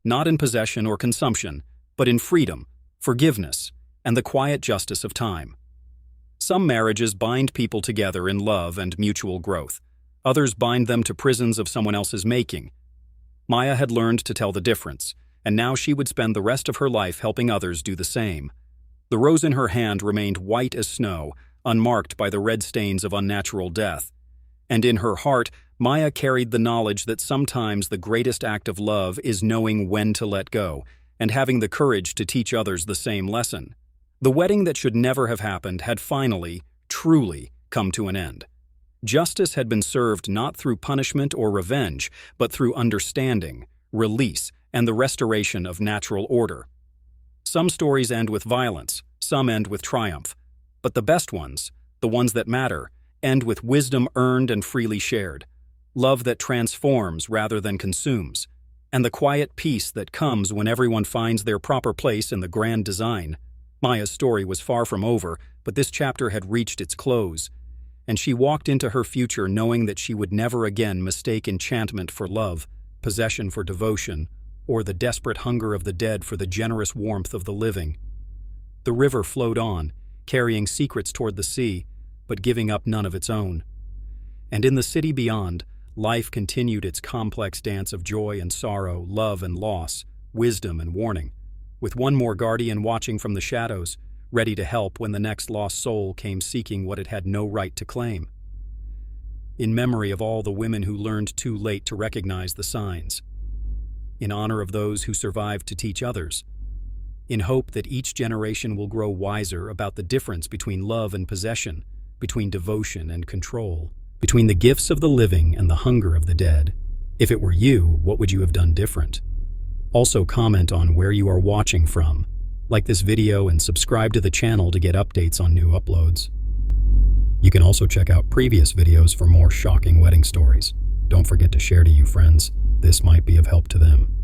Not in possession or consumption, but in freedom, forgiveness, and the quiet justice of time. Some marriages bind people together in love and mutual growth. Others bind them to prisons of someone else's making. Maya had learned to tell the difference, and now she would spend the rest of her life helping others do the same. The rose in her hand remained white as snow, unmarked by the red stains of unnatural death. And in her heart, Maya carried the knowledge that sometimes the greatest act of love is knowing when to let go, and having the courage to teach others the same lesson. The wedding that should never have happened had finally, truly, come to an end. Justice had been served not through punishment or revenge, but through understanding, release, and the restoration of natural order. Some stories end with violence, some end with triumph. But the best ones, the ones that matter, end with wisdom earned and freely shared, love that transforms rather than consumes, and the quiet peace that comes when everyone finds their proper place in the grand design. Maya's story was far from over, but this chapter had reached its close, and she walked into her future knowing that she would never again mistake enchantment for love, possession for devotion, or the desperate hunger of the dead for the generous warmth of the living. The river flowed on, carrying secrets toward the sea, but giving up none of its own. And in the city beyond, life continued its complex dance of joy and sorrow, love and loss, wisdom and warning, with one more guardian watching from the shadows, ready to help when the next lost soul came seeking what it had no right to claim. In memory of all the women who learned too late to recognize the signs, in honor of those who survived to teach others, in hope that each generation will grow wiser about the difference between love and possession, between devotion and control, between the gifts of the living and the hunger of the dead. If it were you, what would you have done different? Also comment on where you are watching from. Like this video and subscribe to the channel to get updates on new uploads. You can also check out previous videos for more shocking wedding stories. Don't forget to share to your friends. This might be of help to them.